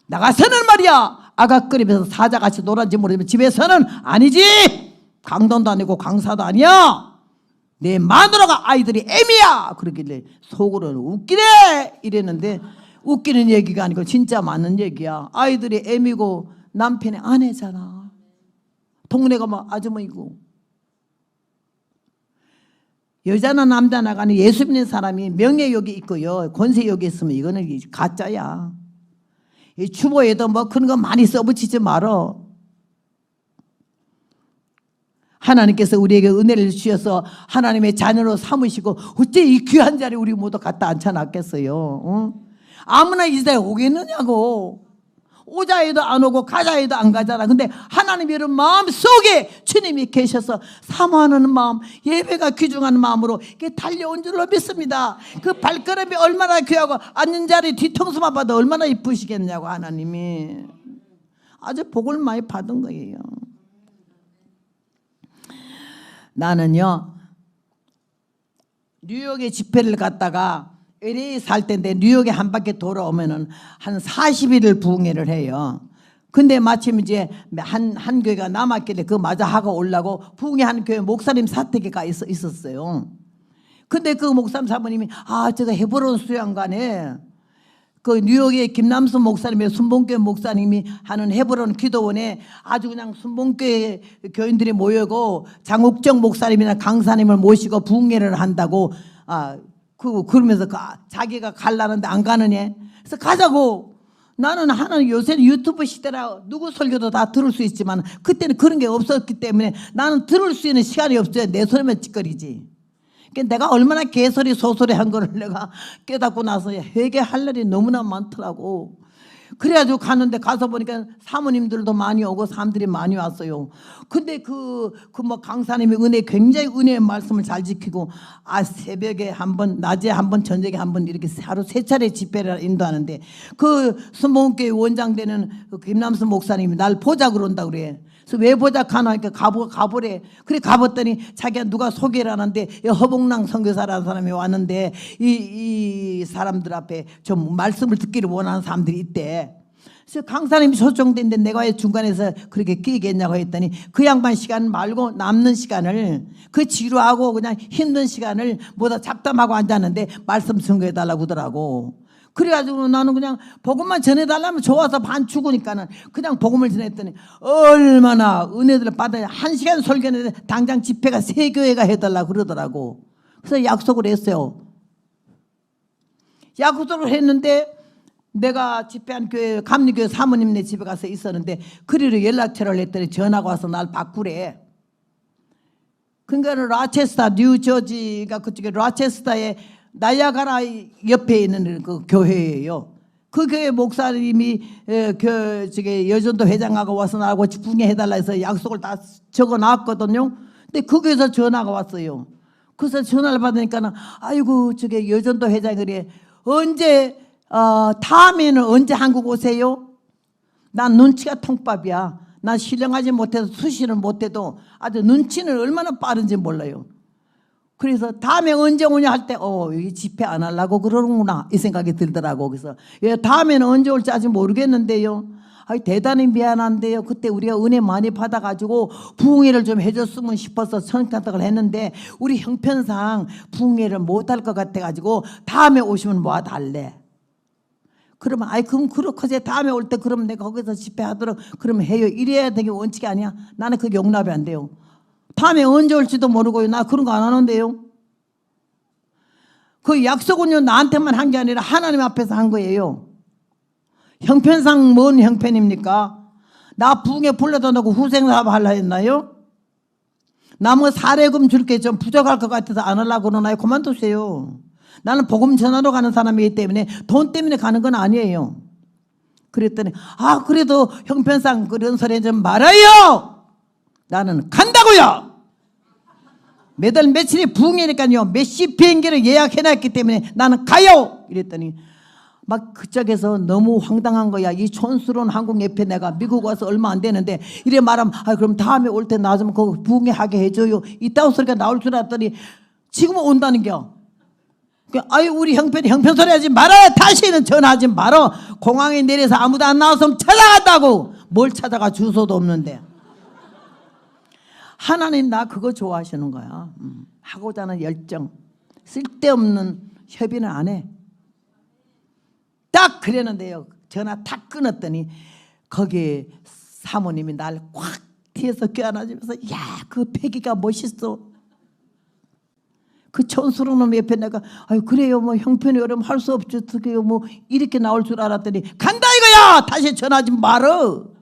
나가서는 말이야. 아가끓이면서 사자같이 놀았지 모르지만 집에서는 아니지. 강단도 아니고 강사도 아니야. 내 마누라가 아이들이 애미야. 그러길래 속으로는 웃기네 이랬는데 웃기는 얘기가 아니고 진짜 맞는 얘기야. 아이들이 애미고 남편이 아내잖아. 동네가 막 아주머니고. 여자나 남자나 간에 예수 믿는 사람이 명예욕이 있고요 권세욕이 있으면 이거는 가짜야. 이 추모에도 뭐 그런 거 많이 써붙이지 말어. 하나님께서 우리에게 은혜를 주셔서 하나님의 자녀로 삼으시고 어째 이 귀한 자리 우리 모두 갖다 앉혀놨겠어요. 응? 아무나 이 시대에 오겠느냐고. 오자 해도 안 오고 가자 해도 안 가잖아. 근데 하나님의 이런 마음속에 주님이 계셔서 사모하는 마음, 예배가 귀중한 마음으로 이렇게 달려온 줄로 믿습니다. 그 발걸음이 얼마나 귀하고 앉는 자리 뒤통수만 봐도 얼마나 이쁘시겠냐고. 하나님이 아주 복을 많이 받은 거예요. 나는요 뉴욕에 집회를 갔다가 LA 살 때인데 뉴욕에 한 바퀴 돌아오면은 한 40일을 부흥회를 해요. 근데 마침 이제 한 교회가 남았길래 그 마저 하고 오려고 부흥회 한 교회 목사님 사택에가 있었어요. 근데 그 목사님 사모님이 제가 헤브론 수양관에 그 뉴욕의 김남순 목사님의 순봉교회 목사님이 하는 헤브론 기도원에 아주 그냥 순봉교회 교인들이 모여고 장욱정 목사님이나 강사님을 모시고 부흥회를 한다고 그러면서 자기가 갈라는데 안 가느냐. 그래서 가자고. 나는 하나는 요새는 유튜브 시대라 누구 설교도 다 들을 수 있지만 그때는 그런 게 없었기 때문에 나는 들을 수 있는 시간이 없어요. 내 손에만 찌꺼리지. 내가 얼마나 개소리 소소리 한 거를 내가 깨닫고 나서 회개할 일이 너무나 많더라고. 그래가지고 가는데 가서 보니까 사모님들도 많이 오고 사람들이 많이 왔어요. 근데 그 뭐 강사님이 굉장히 은혜의 말씀을 잘 지키고 새벽에 한 번, 낮에 한 번, 저녁에 한 번 이렇게 하루 3차례 집회를 인도하는데 그 순복음교회 원장 되는 그 김남순 목사님이 날 보자 그런다 그래. 그래서 왜 보자 가나 하니까 가보래. 그래 가봤더니 자기가 누가 소개를 하는데 허봉랑 선교사라는 사람이 왔는데 이 사람들 앞에 좀 말씀을 듣기를 원하는 사람들이 있대. 그래서 강사님이 초청된데 내가 왜 중간에서 그렇게 끼겠냐고 했더니 그 양반 시간 말고 남는 시간을 그 지루하고 그냥 힘든 시간을 뭐다 잡담하고 앉았는데 말씀 증거해달라고 하더라고. 그래가지고 나는 그냥 복음만 전해달라면 좋아서 반 죽으니까는 그냥 복음을 전했더니 얼마나 은혜들을 받아야 1시간 설교했는데 당장 집회가 3교회가 해달라고 그러더라고. 그래서 약속을 했어요. 약속을 했는데 내가 집회한 교회 감리교회 사모님네 집에 가서 있었는데 그리로 연락처를 했더니 전화가 와서 날 바꾸래. 그러니까 라체스터 뉴저지가 그쪽에 라체스터에 나야가라 옆에 있는 그 교회예요. 그 교회 목사님이 여전도 회장하고 와서 나하고 부흥해달라 해서 약속을 다 적어놨거든요. 근데 그 교회에서 전화가 왔어요. 그래서 전화를 받으니까 아이고 저게 여전도 회장이 그래. 언제 다음에는 언제 한국 오세요? 난 눈치가 통밥이야. 난 신령하지 못해서 수시를 못해도 아주 눈치는 얼마나 빠른지 몰라요. 그래서 다음에 언제 오냐 할 때 여기 집회 안 하려고 그러는구나 이 생각이 들더라고. 그래서 다음에는 언제 올지 아직 모르겠는데요. 대단히 미안한데요. 그때 우리가 은혜 많이 받아가지고 부흥회를 좀 해줬으면 싶어서 선택을 했는데 우리 형편상 부흥회를 못할 것 같아가지고 다음에 오시면 뭐 달래. 그러면 그럼 그렇게 다음에 올 때 그럼 내가 거기서 집회하도록 그러면 해요. 이래야 되게 원칙이 아니야. 나는 그게 용납이 안 돼요. 다음에 언제 올지도 모르고요. 나 그런 거 안 하는데요. 그 약속은요 나한테만 한 게 아니라 하나님 앞에서 한 거예요. 형편상 뭔 형편입니까? 나 부흥회 불러다 놓고 후생사업 하려 했나요? 나 뭐 사례금 줄게 좀 부족할 것 같아서 안 하려고 그러나요? 그만두세요. 나는 복음 전하러 가는 사람이기 때문에 돈 때문에 가는 건 아니에요. 그랬더니 그래도 형편상 그런 소리 좀 말아요. 나는 간다고요. 매달 며칠이 부흥이니까요. 몇시 비행기를 예약해놨기 때문에 나는 가요. 이랬더니 막 그쪽에서 너무 황당한 거야. 이 촌스러운 한국 옆에 내가 미국 와서 얼마 안 되는데 이래 말하면 그럼 다음에 올 때 나 좀 그거 부흥회 하게 해줘요. 이따위 소리가 나올 줄 알았더니 지금은 온다는 겨. 우리 형편 소리 하지 말아요. 다시는 전화하지 말어. 공항에 내려서 아무도 안 나왔으면 찾아간다고. 뭘 찾아가, 주소도 없는데. 하나님 나 그거 좋아하시는 거야. 하고자 하는 열정. 쓸데없는 협의는 안 해. 딱 그랬는데요. 전화 탁 끊었더니 거기에 사모님이 날 꽉 뒤에서 껴안아주면서 그 패기가 멋있어. 그 촌스러운 놈 옆에 내가 그래요 뭐 형편이 어려면 할 수 없죠. 어떡해요 뭐 이렇게 나올 줄 알았더니 간다 이거야. 다시 전화하지 말어.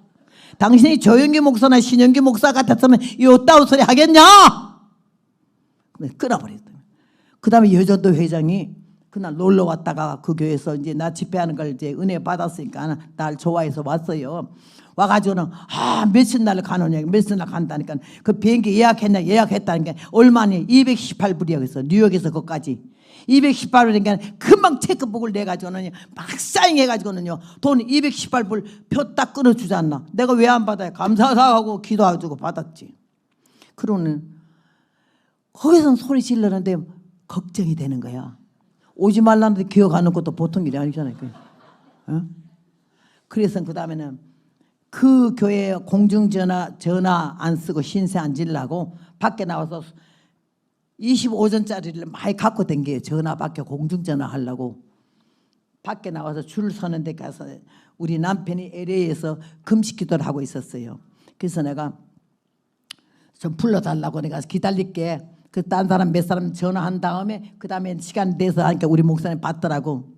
당신이 조영기 목사나 신영기 목사 같았으면 이따위 소리 하겠냐. 끊어버렸더니 그 다음에 여전도 회장이 그날 놀러 왔다가 그 교회에서 이제 나 집회하는 걸 이제 은혜 받았으니까 날 좋아해서 왔어요. 와가지고는 며칠 날 가느냐, 며칠 날 간다니까. 그 비행기 예약했냐, 예약했다니까. 얼마니? 218불이야. 그래서 뉴욕에서 거기까지 218불이니까 금방 체크북을 내가지고는 막 사인해가지고는요 돈 218불 표 딱 끊어주지 않나. 내가 왜 안 받아요? 감사하고 기도해주고 받았지. 그러는 거기서는 소리 질르는데 걱정이 되는 거야. 오지 말라는데 기억하는 것도 보통 일이 아니잖아요. 그래서 그 다음에는 그 교회 공중전화 안 쓰고 신세 안 질라고 밖에 나와서 25전짜리를 많이 갖고 댕겨요. 전화 밖에 공중전화 하려고 밖에 나와서 줄 서는 데 가서 우리 남편이 LA에서 금식 기도를 하고 있었어요. 그래서 내가 좀 불러달라고 내가 기다릴게. 그 딴 사람 몇 사람 전화한 다음에 그 다음에 시간 내서 하니까 우리 목사님 받더라고.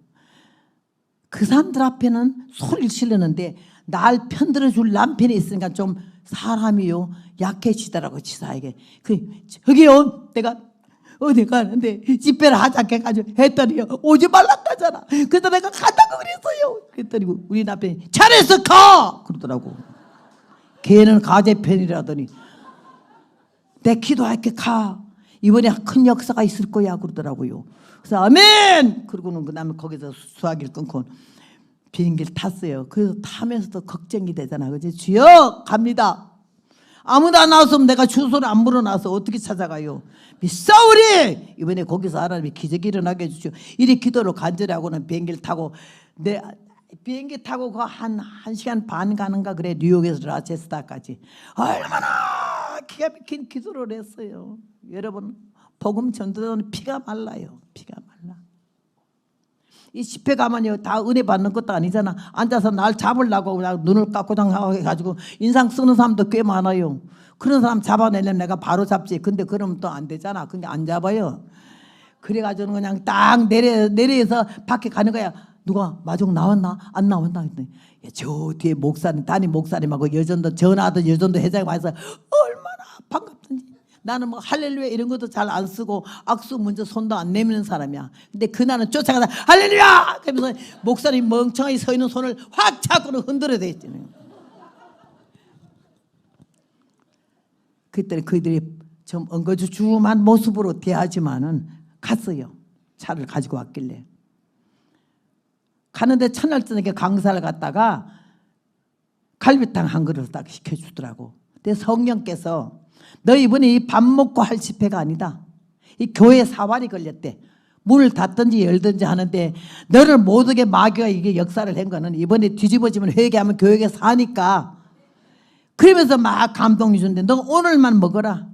그 사람들 앞에는 소리를 지르는데 날 편들어 줄 남편이 있으니까 좀 사람이요 약해지더라고. 지사에게 저기요 내가 어디 가는데 집회를 하자게 가지고 했더니요 오지 말랐다잖아. 그래서 내가 간다고 그랬어요. 그랬더니 우리 남편이 잘했어 가 그러더라고. 걔는 가재편이라더니 내 기도할게 가. 이번에 큰 역사가 있을 거야 그러더라고요. 그래서 아멘. 그러고는 그 다음에 거기서 수화기를 끊고 비행기를 탔어요. 그래서 타면서도 걱정이 되잖아. 그지? 주여 갑니다. 아무도 안 나왔으면 내가 주소를 안 물어놔서 어떻게 찾아가요? 미사오리 이번에 거기서 하나님이 기적이 일어나게 해주시오. 이리 기도를 간절히 하고는 비행기를 타고 비행기 타고 그 한 시간 반 가는가 그래. 뉴욕에서 라체스타까지 얼마나 기가 막힌 기도를 했어요. 여러분 복음 전도자는 피가 말라요. 피가 말라. 이 집회 가면요 다 은혜 받는 것도 아니잖아. 앉아서 날 잡으려고 그냥 눈을 깎고장 해가지고 인상 쓰는 사람도 꽤 많아요. 그런 사람 잡아내려면 내가 바로 잡지. 근데 그러면 또 안 되잖아. 근데 안 잡아요. 그래가지고 그냥 딱 내려서 밖에 가는 거야. 누가 마중 나왔나 안 나왔나 했더니 저 뒤에 목사님 담임 목사님하고 여전도 전화하던 여전도 회장이 와서 얼마나 반갑던지. 나는 뭐 할렐루야 이런 것도 잘 안 쓰고 악수 먼저 손도 안 내미는 사람이야. 근데 그날은 쫓아가다 할렐루야 그러면서 목사님 멍청하게 서 있는 손을 확 잡고는 흔들어야 되겠지. 그랬더니 그들이 좀 엉거주춤한 모습으로 대하지만은 갔어요. 차를 가지고 왔길래. 가는데 첫날 저녁에 강사를 갔다가 갈비탕 한 그릇 딱 시켜주더라고. 근데 성령께서 너 이번에 이 밥 먹고 할 집회가 아니다. 이 교회 사활이 걸렸대. 문을 닫든지 열든지 하는데 너를 못 오게 마귀가 이게 역사를 한 거는 이번에 뒤집어지면 회개하면 교회에 사니까 그러면서 막 감동이 주는데 너 오늘만 먹어라.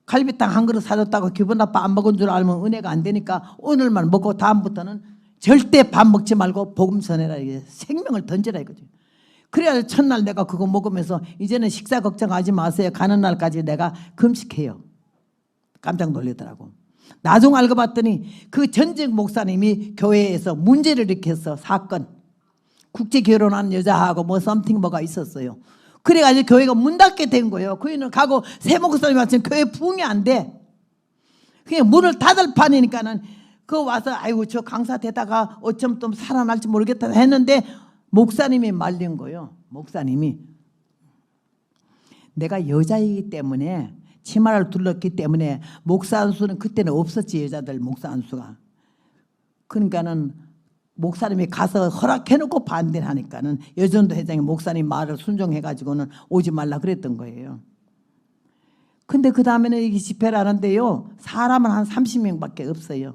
갈비탕 한 그릇 사줬다고 기분 나빠 안 먹은 줄 알면 은혜가 안 되니까 오늘만 먹고 다음부터는 절대 밥 먹지 말고 복음 전해라. 이게 생명을 던져라 이거죠. 그래야 첫날 내가 그거 먹으면서 이제는 식사 걱정하지 마세요. 가는 날까지 내가 금식해요. 깜짝 놀라더라고. 나중 알고 봤더니 그 전직 목사님이 교회에서 문제를 일으켰어. 사건. 국제 결혼한 여자하고 뭐 썸띵 뭐가 있었어요. 그래가지고 교회가 문 닫게 된 거예요. 그이는 가고 새 목사님 같은 교회 부흥이 안 돼. 그냥 문을 닫을 판이니까는 그 와서 아이고 저 강사 되다가 어쩜 또 살아날지 모르겠다 했는데 목사님이 말린 거예요. 목사님이 내가 여자이기 때문에 치마를 둘렀기 때문에 목사 안수는 그때는 없었지. 여자들 목사 안수가. 그러니까는 목사님이 가서 허락해놓고 반대를 하니까는 여전도 회장이 목사님 말을 순종해가지고는 오지 말라 그랬던 거예요. 근데 그 다음에는 이 집회를 하는데요, 사람은 한 30명밖에 없어요.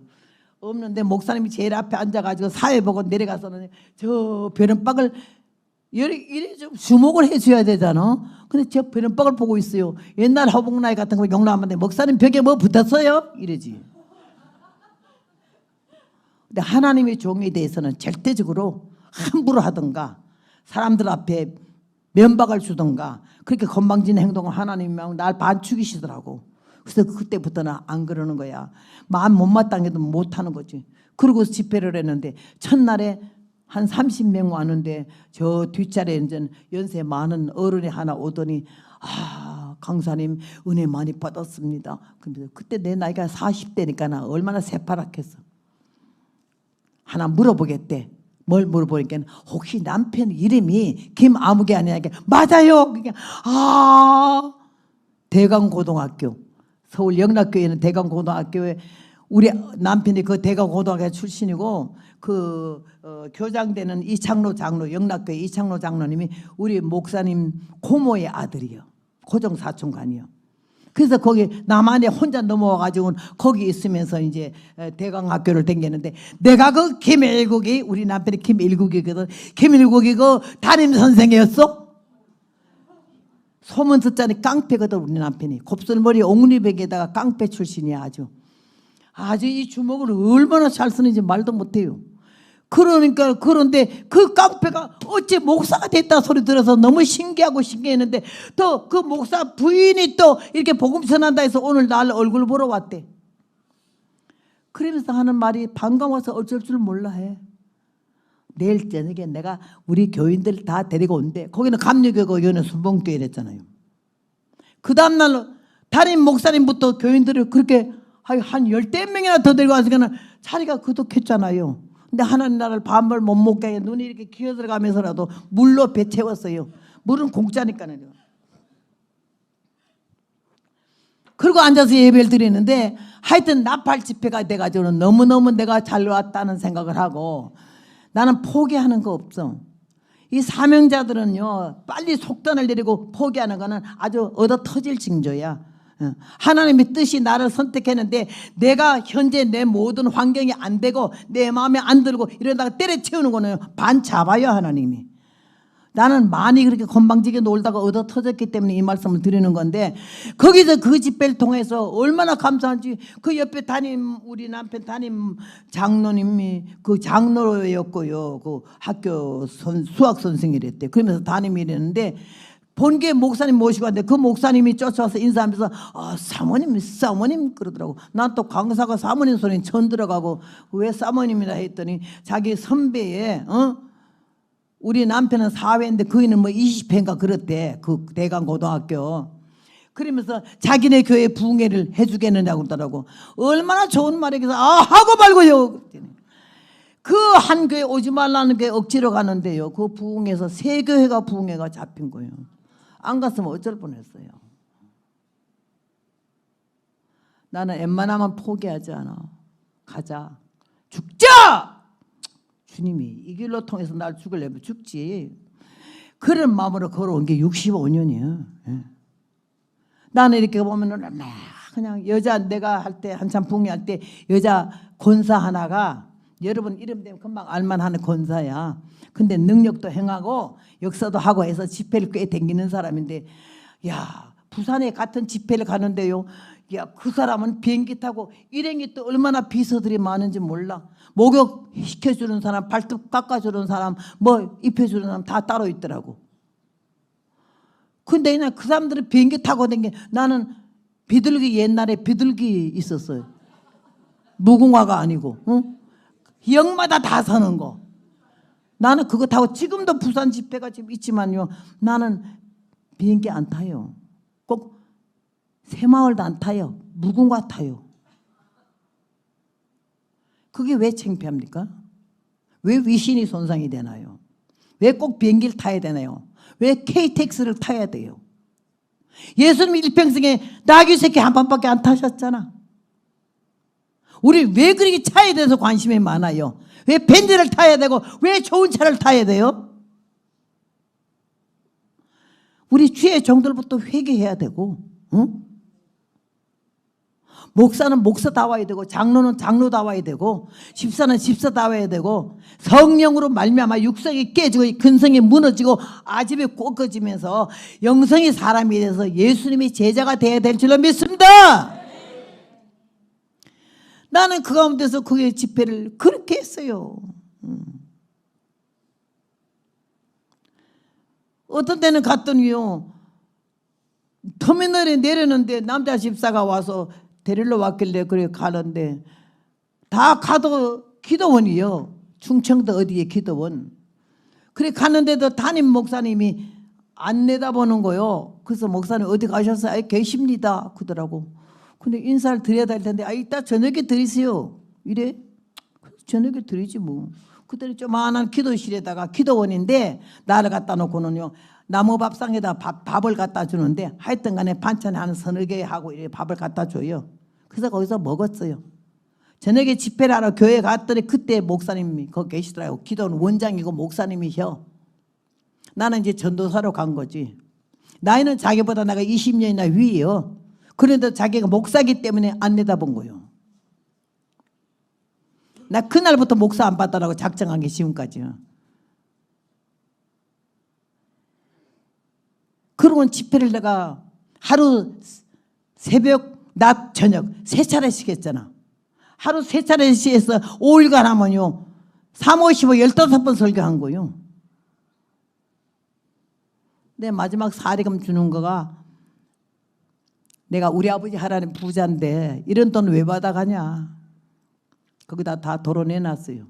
없는데 목사님이 제일 앞에 앉아가지고 사회 보고 내려가서는 저 벼른박을 이래 좀 주목을 해줘야 되잖아. 근데 저 벼른박을 보고 있어요. 옛날 허복나이 같은 거 용납하는데 목사님 벽에 뭐 붙었어요? 이러지. 근데 하나님의 종에 대해서는 절대적으로 함부로 하든가 사람들 앞에 면박을 주든가 그렇게 건방진 행동을 하나님이 날 반죽이시더라고. 그래서 그때부터는 안 그러는 거야. 마음 못마땅해도 못하는 거지. 그러고 집회를 했는데 첫날에 한 30명 왔는데 저 뒷자리에 이제 연세 많은 어른이 하나 오더니 아 강사님 은혜 많이 받았습니다. 근데 그때 내 나이가 40대니까 나 얼마나 새파랗겠어. 하나 물어보겠대. 뭘 물어보니까 혹시 남편 이름이 김아무개 아니냐. 맞아요. 아 대강고등학교 서울 영락교회는 대강고등학교에 우리 남편이 그 대강고등학교 출신이고 그 교장되는 이창로 장로 영락교회 이창로 장로님이 우리 목사님 고모의 아들이요. 고정 사촌간이요. 그래서 거기 남한에 혼자 넘어와가지고 거기 있으면서 이제 대강학교를 다녔는데 내가 그 김일국이 우리 남편이 김일국이거든. 김일국이 그 담임 선생이었어. 소문 듣자니 깡패거든. 우리 남편이 곱슬머리 옥리백에다가 깡패 출신이야. 아주 이 주먹을 얼마나 잘 쓰는지 말도 못해요. 그러니까 그런데 그 깡패가 어찌 목사가 됐다 소리 들어서 너무 신기하고 신기했는데 또 그 목사 부인이 또 이렇게 복음 전한다 해서 오늘 날 얼굴 보러 왔대. 그러면서 하는 말이 반가워서 어쩔 줄 몰라 해. 내일 저녁에 내가 우리 교인들 다 데리고 온대. 거기는 감리교고 여기는 순봉교회랬잖아요. 그 다음날 담임 목사님부터 교인들을 그렇게 한 열댓 명이나 더 데리고 왔으니까 자리가 그득했잖아요. 근데 하나님 나라를 밥을 못 먹게 해. 눈이 이렇게 기어들어가면서라도 물로 배 채웠어요. 물은 공짜니까요. 그리고 앉아서 예배를 드리는데 하여튼 나팔 집회가 돼가지고는 너무너무 내가 잘 왔다는 생각을 하고 나는 포기하는 거 없어. 이 사명자들은요 빨리 속단을 내리고 포기하는 거는 아주 얻어 터질 징조야. 하나님의 뜻이 나를 선택했는데 내가 현재 내 모든 환경이 안 되고 내 마음에 안 들고 이러다가 때려치우는 거는 반 잡아요. 하나님이. 나는 많이 그렇게 건방지게 놀다가 얻어 터졌기 때문에 이 말씀을 드리는 건데 거기서 그 집회를 통해서 얼마나 감사한지 그 옆에 우리 남편 담임 장로님이 그 장로였고요. 그 학교 수학 선생이랬대. 그러면서 담임이랬는데 본계 목사님 모시고 왔는데 그 목사님이 쫓아와서 인사하면서 사모님 그러더라고. 난 또 강사가 사모님 소리는 처음 들어가고 왜 사모님이라 했더니 자기 선배의 우리 남편은 4회인데 그이는 뭐 20회인가 그랬대. 그 대강고등학교. 그러면서 자기네 교회 부흥회를 해주겠느냐고 그러더라고. 얼마나 좋은 말이겠어. 하고 말고요. 그 한 교회 오지 말라는 게 억지로 가는데요. 그 부흥회에서 세 교회가 부흥회가 잡힌 거예요. 안 갔으면 어쩔 뻔했어요. 나는 웬만하면 포기하지 않아. 가자. 죽자! 주님이 이 길로 통해서 날 죽으려면 죽지. 그런 마음으로 걸어온 게 65년이에요. 나는 이렇게 보면은 막 그냥 여자 내가 할 때 한참 부흥회할 때 여자 권사 하나가 여러분 이름 되면 금방 알만하는 권사야. 근데 능력도 행하고 역사도 하고 해서 집회를 꽤 다니는 사람인데 야 부산에 같은 집회를 가는데요. 야 그 사람은 비행기 타고 일행이 또 얼마나 비서들이 많은지 몰라. 목욕 시켜주는 사람, 발톱 깎아주는 사람, 뭐 입혀주는 사람 다 따로 있더라고. 근데 그냥 그 사람들은 비행기 타고 다니게 나는 비둘기 옛날에 비둘기 있었어요. 무궁화가 아니고 역마다 다 서는 거. 나는 그거 타고 지금도 부산 집회가 지금 있지만요. 나는 비행기 안 타요. 꼭 새마을도 안 타요. 무궁화 타요. 그게 왜 창피합니까? 왜 위신이 손상이 되나요? 왜 꼭 비행기를 타야 되나요? 왜 KTX를 타야 돼요? 예수님 일평생에 나귀 새끼 한 번밖에 안 타셨잖아. 우리 왜 그렇게 차에 대해서 관심이 많아요? 왜 벤츠를 타야 되고 왜 좋은 차를 타야 돼요? 우리 주의 종들부터 회개해야 되고, 응? 목사는 목사다워야 되고, 장로는 장로다워야 되고, 집사는 집사다워야 되고, 성령으로 말미암아 육성이 깨지고 근성이 무너지고 아집이 꺾어지면서 영성의 사람이 돼서 예수님의 제자가 되어야 될 줄로 믿습니다. 나는 그 가운데서 그의 집회를 그렇게 했어요. 어떤 때는 갔더니요, 터미널에 내렸는데 남자 집사가 와서 데리러 왔길래 그래 가는데 다 가도 기도원이요. 충청도 어디에 기도원. 그래 갔는데도 담임 목사님이 안 내다보는 거요. 그래서 목사님 어디 가셨어요? 아이 계십니다. 그러더라고. 근데 인사를 드려야 될 텐데 이따 저녁에 드리세요. 이래. 저녁에 드리지 뭐. 그때는 조그마한 기도실에다가 기도원인데 나를 갖다 놓고는요 나무 밥상에다 밥을 갖다 주는데 하여튼 간에 반찬 한 서너 개 하고 이렇게 밥을 갖다 줘요. 그래서 거기서 먹었어요. 저녁에 집회를 하러 교회 갔더니 그때 목사님이 거기 계시더라고요. 기도원 원장이고 목사님이셔. 나는 이제 전도사로 간 거지. 나이는 자기보다 내가 20년이나 위에요. 그런데 자기가 목사기 때문에 안 내다본 거예요. 나 그날부터 목사 안 받더라고 작정한 게 지금까지요. 그러고 집회를 내가 하루 새벽, 낮, 저녁 세 차례씩 했잖아. 하루 세 차례씩 해서 5일간 하면요 3, 5, 15, 15번 설교한 거예요. 내 마지막 사리금 주는 거가 내가 우리 아버지 하나님 부자인데 이런 돈 왜 받아가냐. 거기다 다 도로 내놨어요.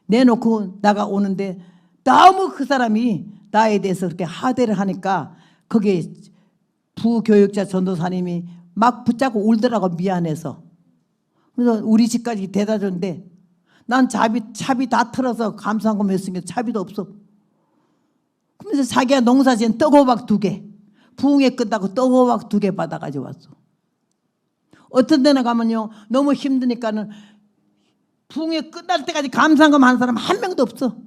내놓고 나가 오는데 너무 그 사람이 나에 대해서 그렇게 하대를 하니까 거기에 부교육자 전도사님이 막 붙잡고 울더라고 미안해서. 그래서 우리 집까지 대다 줬는데 난 차비 다 털어서 감사한금 했으니까 차비도 없어. 그러면서 자기가 농사지은 떡호박 2개 부흥회 끝나고 떡호박 2개 받아가지고 왔어. 어떤 데나 가면요 너무 힘드니까는 부흥회 끝날 때까지 감사한금 하는 사람 한 명도 없어.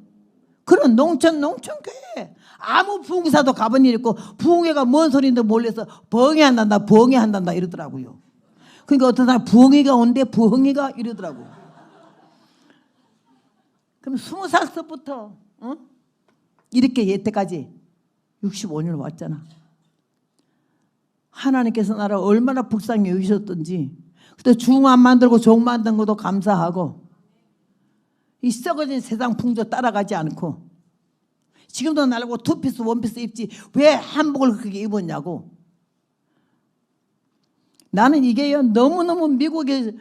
그런 농촌교회 아무 부흥사도 가본 일 있고 부흥회가 뭔 소리인지 몰라서 부흥회 한단다 이러더라고요. 그러니까 어떤 사람 부흥회가 온대 부흥회가 이러더라고. 그럼 20살서부터 이렇게 여태까지 65년 왔잖아. 하나님께서 나를 얼마나 불쌍히 여기셨던지. 그때 중 안 만들고 종 만든 것도 감사하고 이 썩어진 세상 풍조 따라가지 않고 지금도 나르고 투피스 원피스 입지 왜 한복을 그렇게 입었냐고. 나는 이게요 너무너무 미국에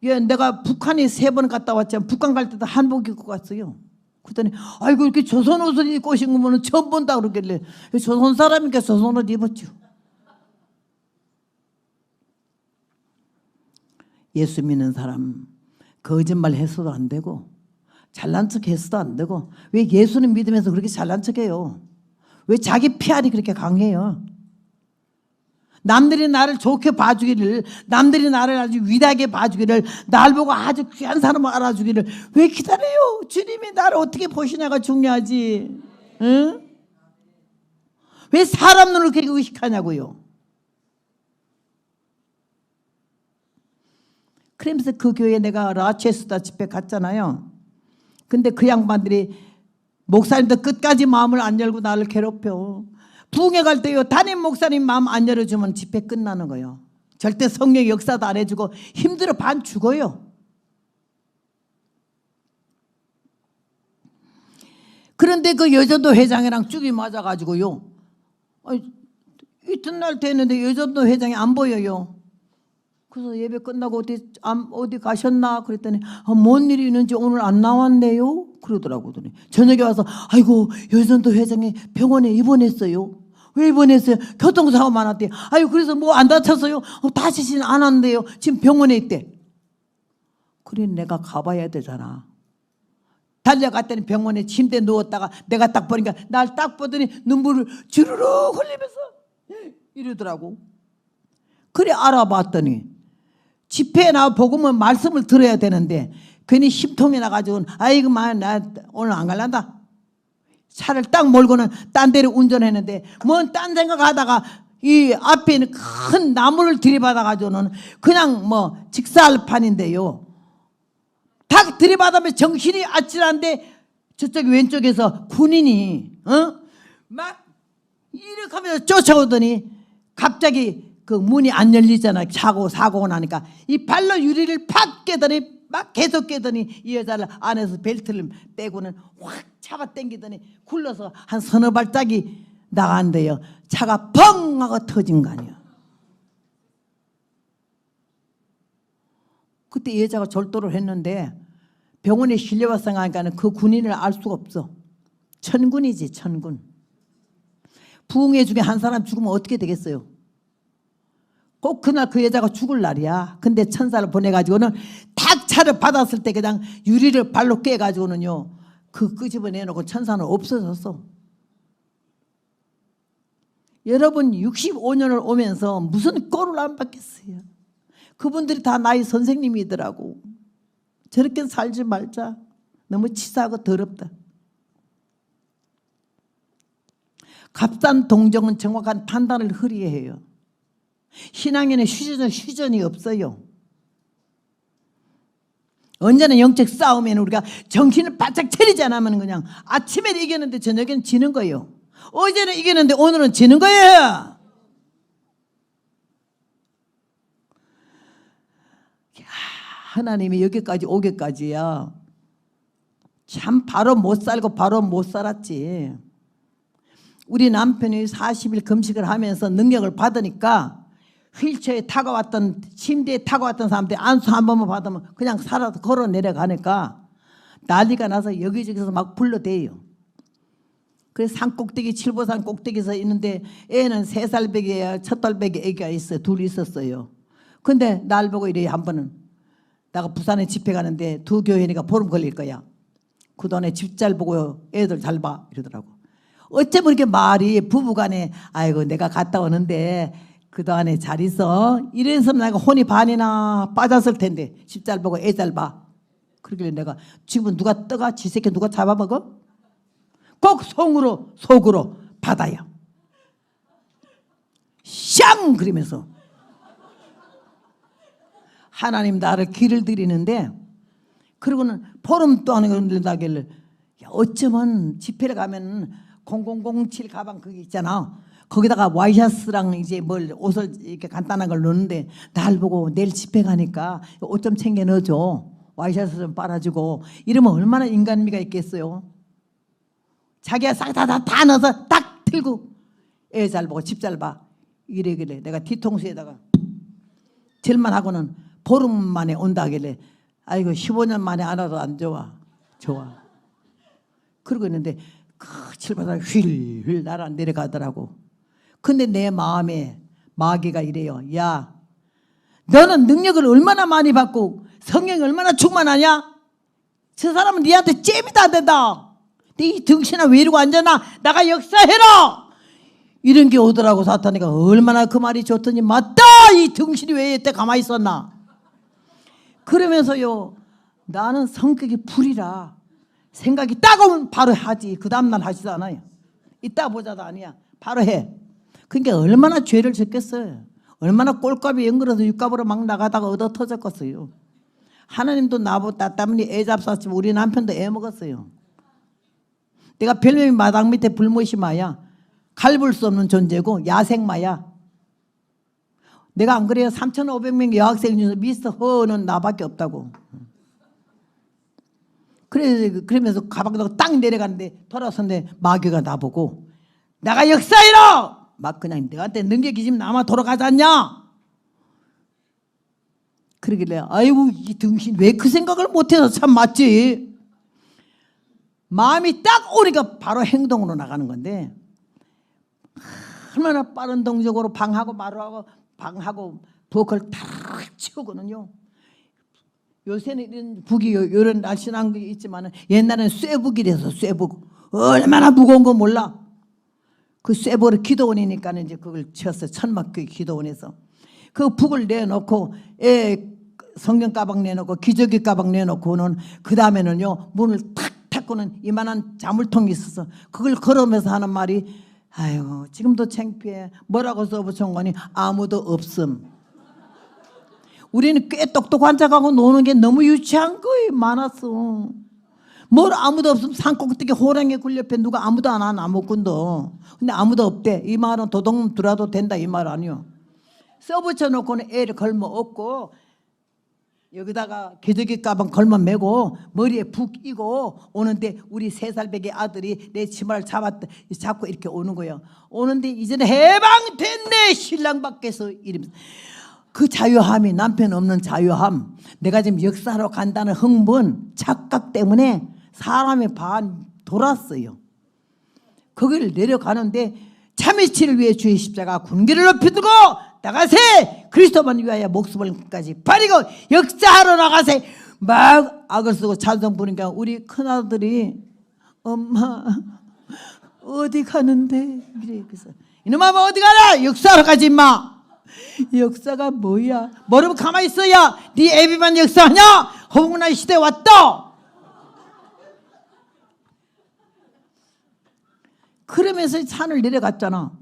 내가 북한에 3번 갔다 왔지만 북한 갈 때도 한복 입고 갔어요. 그랬더니 아이고 이렇게 조선 옷을 입고 오신 거면 처음 본다 그러길래 조선 사람이니까 조선 옷 입었죠. 예수 믿는 사람 거짓말 했어도 안 되고 잘난 척 했어도 안 되고 왜 예수님 믿으면서 그렇게 잘난 척해요? 왜 자기 PR이 그렇게 강해요? 남들이 나를 좋게 봐주기를 남들이 나를 아주 위대하게 봐주기를 날 보고 아주 귀한 사람을 알아주기를 왜 기다려요? 주님이 나를 어떻게 보시냐가 중요하지. 응? 왜 사람 눈을 그렇게 의식하냐고요. 그러면서 그 교회에 내가 라체스다 집회 갔잖아요. 근데 그 양반들이 목사님도 끝까지 마음을 안 열고 나를 괴롭혀. 부흥회 갈 때요 담임 목사님 마음 안 열어주면 집회 끝나는 거예요. 절대 성령 역사도 안 해주고 힘들어 반 죽어요. 그런데 그 여전도 회장이랑 쭉이 맞아가지고요 이튿날 됐는데 여전도 회장이 안 보여요. 그래서 예배 끝나고 어디 가셨나 그랬더니 뭔 일이 있는지 오늘 안 나왔네요 그러더라고요. 저녁에 와서 아이고 여전도 회장이 병원에 입원했어요. 왜 입원했어요? 교통사고 많았대요. 아이고 그래서 뭐 안 다쳤어요? 다치지는 않았는데요. 지금 병원에 있대. 그래 내가 가봐야 되잖아. 달려갔더니 병원에 침대에 누웠다가 내가 딱 보니까 날 딱 보더니 눈물을 주르륵 흘리면서 이러더라고. 그래 알아봤더니 집회에 나와 복음은 말씀을 들어야 되는데 괜히 심통이 나가지고 아이고 나 오늘 안 갈란다. 차를 딱 몰고는 딴 데로 운전했는데 뭔 딴 생각하다가 이 앞에 있는 큰 나무를 들이받아가지고는 그냥 뭐 직사할 판인데요. 딱 들이받으면 정신이 아찔한데 저쪽 왼쪽에서 군인이 막 이렇게 하면서 쫓아오더니 갑자기 그 문이 안 열리잖아. 사고가 나니까 이 발로 유리를 팍 깨더니 막 계속 깨더니 이 여자를 안에서 벨트를 빼고는 확 잡아당기더니 굴러서 한 서너 발짝이 나간대요. 차가 펑 하고 터진 거 아니야. 그때 이 여자가 절도를 했는데 병원에 실려왔어 하니까 그 군인을 알 수가 없어. 천군이지 천군. 부흥회 중에 한 사람 죽으면 어떻게 되겠어요? 꼭 그날 그 여자가 죽을 날이야. 근데 천사를 보내가지고는 탁 차를 받았을 때 그냥 유리를 발로 깨가지고는요 그 끄집어내놓고 천사는 없어졌어. 여러분 65년을 오면서 무슨 꼴을 안 받겠어요. 그분들이 다 나의 선생님이더라고. 저렇게 살지 말자. 너무 치사하고 더럽다. 값싼 동정은 정확한 판단을 허리해요. 신앙에는 휴전이 없어요. 언제나 영적 싸움에는 우리가 정신을 바짝 차리지 않으면 그냥 아침에 이겼는데 저녁에는 지는 거예요. 어제는 이겼는데 오늘은 지는 거예요. 하나님이 여기까지 오기까지야 참 바로 못 살고 바로 못 살았지. 우리 남편이 40일 금식을 하면서 능력을 받으니까 휠체어에 타고 왔던 침대에 타고 왔던 사람들이 안수 한 번만 받으면 그냥 살아서 걸어 내려가니까 난리가 나서 여기저기서 막 불러대요. 그래서 산꼭대기 칠보산 꼭대기에서 있는데 애는 3살 배기야 첫 달배기 애기가 있어요. 둘이 있었어요. 근데 날 보고 이래 한 번은 내가 부산에 집회 가는데 두 교회니까 보름 걸릴 거야. 그동안에 집 잘 보고 애들 잘 봐 이러더라고. 어쩌면 이렇게 말이 부부간에 아이고 내가 갔다 오는데 그동안에 잘 있어 이래서 내가 혼이 반이나 빠졌을 텐데 집 잘 보고 애 잘 봐. 그러길래 내가 지금 누가 떠가 지 새끼 누가 잡아먹어? 꼭 속으로 받아요. 샹 그러면서 하나님 나를 길을 들이는데 그러고는 보름 동안에 걸린다길래 어쩌면 집회를 가면 0007 가방 그게 있잖아. 거기다가 와이셔츠랑 이제 뭘 옷을 이렇게 간단한 걸 넣는데 날 보고 내일 집회 가니까 옷 좀 챙겨 넣어줘. 와이셔츠 좀 빨아주고 이러면 얼마나 인간미가 있겠어요. 자기가 싹 다 넣어서 딱 들고 애 잘 보고 집 잘 봐. 이래길래 내가 뒤통수에다가 절만하고는 보름 만에 온다 하길래 아이고 15년 만에 안 와도 안 좋아. 그러고 있는데 그 칠바닥 휠 날아 내려가더라고. 근데 내 마음에 마귀가 이래요. 야 너는 능력을 얼마나 많이 받고 성령이 얼마나 충만하냐? 저 사람은 니한테 잼이 다 된다. 네 등신아 왜 이러고 앉아나? 나가 역사해라. 이런 게 오더라고. 사탄이가 얼마나 그 말이 좋더니 맞다. 이 등신이 왜 이때 가만히 있었나? 그러면서요 나는 성격이 불이라 생각이 딱 오면 바로 하지. 그 다음날 하지도 않아요. 이따 보자도 아니야. 바로 해. 그러니까 얼마나 죄를 졌겠어요. 얼마나 꼴값이 연결해서 육값으로 막 나가다가 얻어 터졌겠어요. 하나님도 나보다 때문에 애 잡쌌지만 우리 남편도 애 먹었어요. 내가 별명이 마당 밑에 불못이 마야. 갈볼 수 없는 존재고 야생마야. 내가 안 그래요? 3,500명 여학생 중에서 미스터 허는 나밖에 없다고. 그러면서 가방도 딱 내려가는데 돌아섰는데 마귀가 나보고 내가 역사해라! 막 그냥 너한테 능력이 지금 남아 돌아가지 않냐? 그러길래 아이고 이 등신 왜 그 생각을 못해서 참 맞지. 마음이 딱 오니까 바로 행동으로 나가는 건데 얼마나 빠른 동작으로 방하고 마루하고 방하고 버클 탁 치우고는요 요새는 이런 북이 이런 날씬한 게 있지만 옛날에는 쇠북이라서 쇠북 얼마나 무거운 거 몰라. 그 쇠북을 기도원이니까 이제 그걸 치웠어요. 천막교회 기도원에서 그 북을 내놓고 성경 가방 내놓고 기저귀 가방 내놓고는 그 다음에는요 문을 탁 닫고는 이만한 자물통이 있어서 그걸 걸으면서 하는 말이 아유 지금도 창피해. 뭐라고 써붙인 거니? 아무도 없음. 우리는 꽤 똑똑한 척하고 노는 게 너무 유치한 거에 많았어. 뭘 아무도 없으면 산꼭대기 호랑이 굴옆에 누가 아무도 안 하나 나무꾼도. 근데 아무도 없대. 이 말은 도둑 들어도 된다 이 말 아니요. 써붙여 놓고는 애를 걸머 업고 여기다가 기저귀 가방 걸머 매고 머리에 북 이고 오는데 우리 3살배기 아들이 내 치마를 잡고 이렇게 오는 거예요. 오는데 이제는 해방됐네 신랑 밖에서 이러면서 그 자유함이 남편 없는 자유함. 내가 지금 역사로 간다는 흥분 착각 때문에 사람의 반 돌았어요. 거기를 내려가는데 참이치를 위해 주의 십자가 군기를 높이 들고 나가세 그리스도만 위하여 목숨을 끝까지 버리고 역사하러 나가세 막 악을 쓰고 찬송 부르니까 우리 큰아들이 엄마 어디 가는데 그래. 그래서 이놈아 뭐 어디 가라 역사하러 가지 임마. 역사가 뭐야? 모르면 가만히 있어야 네 애비만 역사하냐? 허공나의 시대에 왔다. 그러면서 산을 내려갔잖아.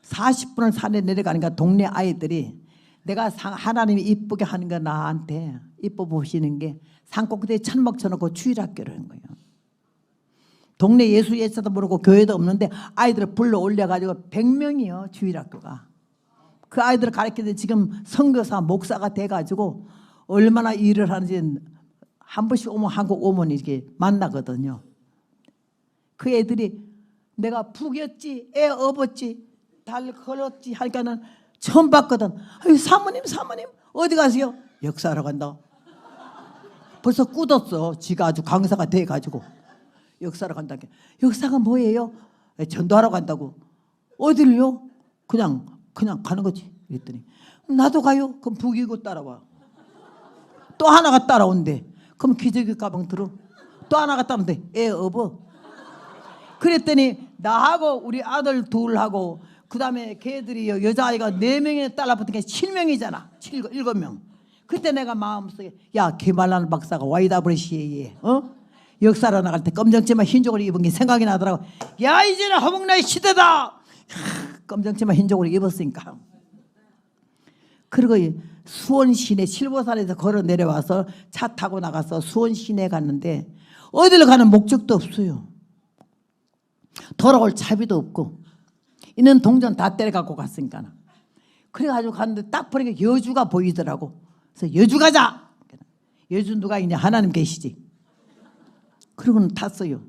40분을 산에 내려가니까 동네 아이들이 내가 하나님이 이쁘게 하는 거 나한테 이뻐 보시는 게 산꼭대기에 천막 쳐놓고 주일학교를 한 거예요. 동네 예수 예자도 모르고 교회도 없는데 아이들을 불러 올려가지고 100명이요 주일학교가. 그 아이들을 가르치는데 지금 선교사 목사가 돼가지고 얼마나 일을 하는지 한 번씩 오면 한국 오면 이렇게 만나거든요. 그 애들이 내가 북였지 애 업었지 달 걸었지 하니까는 처음 봤거든. 아유, 사모님 어디 가세요? 역사하러 간다. 벌써 굳었어. 지가 아주 강사가 돼가지고 역사하러 간다게. 역사가 뭐예요? 전도하러 간다고. 어디를요? 그냥 가는 거지. 그랬더니 나도 가요. 그럼 북이고 따라와. 또 하나가 따라온대. 그럼 기저귀 가방 들어. 또 하나가 따라온대. 애 업어. 그랬더니 나하고 우리 아들 둘하고 그 다음에 걔들이 여자아이가 4명이 딸라붙은 게 7명이잖아 7명. 그때 내가 마음속에 야 개말라는 박사가 YWCA에 역사로 나갈 때 검정치마 흰족을 입은 게 생각이 나더라고. 야 이제는 허목나의 시대다. 검정치마 흰족을 입었으니까. 그리고 수원 시내 실보산에서 걸어 내려와서 차 타고 나가서 수원 시내 갔는데 어디를 가는 목적도 없어요. 돌아올 차비도 없고 있는 동전 다 때려갖고 갔으니까. 그래가지고 갔는데 딱 보니까 여주가 보이더라고. 그래서 여주 가자. 여주 누가 있냐? 하나님 계시지. 그러고는 탔어요.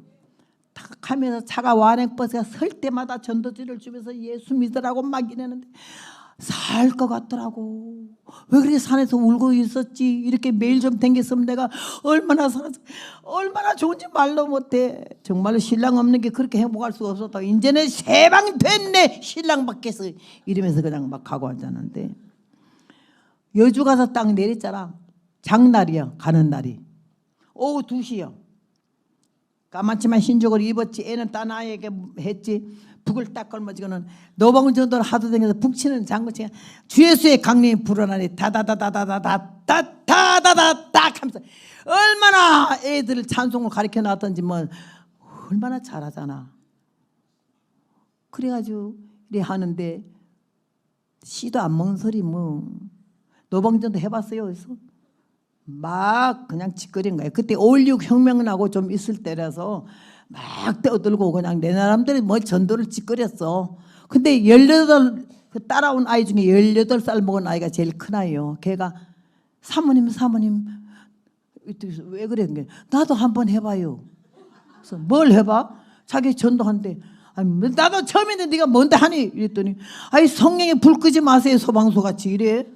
탁 하면서 차가 완행버스가 설 때마다 전도지를 주면서 예수 믿으라고 막 이러는데 살 것 같더라고. 왜 그렇게 산에서 울고 있었지. 이렇게 매일 좀 댕겼으면 내가 얼마나 살았어. 얼마나 좋은지 말로 못해. 정말로 신랑 없는 게 그렇게 행복할 수가 없었다. 이제는 해방됐네 신랑 밖에서 이러면서 그냥 막 가고 앉았는데 여주 가서 딱 내렸잖아. 장날이야. 가는 날이 오후 2시요. 까맣지만 흰족을 입었지. 애는 딴 아이에게 했지. 북을 딱 걸머지고는 노방 전도를 하도 다녀서 북치는 장구치가 주 예수의 강림이 불어나니 다다다다다다다다다다닥 하면서 얼마나 애들을 찬송을 가르쳐 놨던지 뭐 얼마나 잘하잖아. 그래가지고 이래 하는데 씨도 안 먹는 소리 뭐 노방 전도 해봤어요. 그래서 막 그냥 짓거린 거예요. 그때 5.16 혁명 나고 좀 있을 때라서 막 떠들고 그냥 내 사람들이 뭐 전도를 짓거렸어. 근데 18 그 따라온 아이 중에 18살 먹은 아이가 제일 큰 아이요. 걔가 사모님 왜 그래? 나도 한번 해봐요. 그래서 뭘 해봐? 자기 전도한대. 아니, 나도 처음인데 네가 뭔데 하니? 이랬더니 아이 성령에 불 끄지 마세요. 소방서 같이 이래.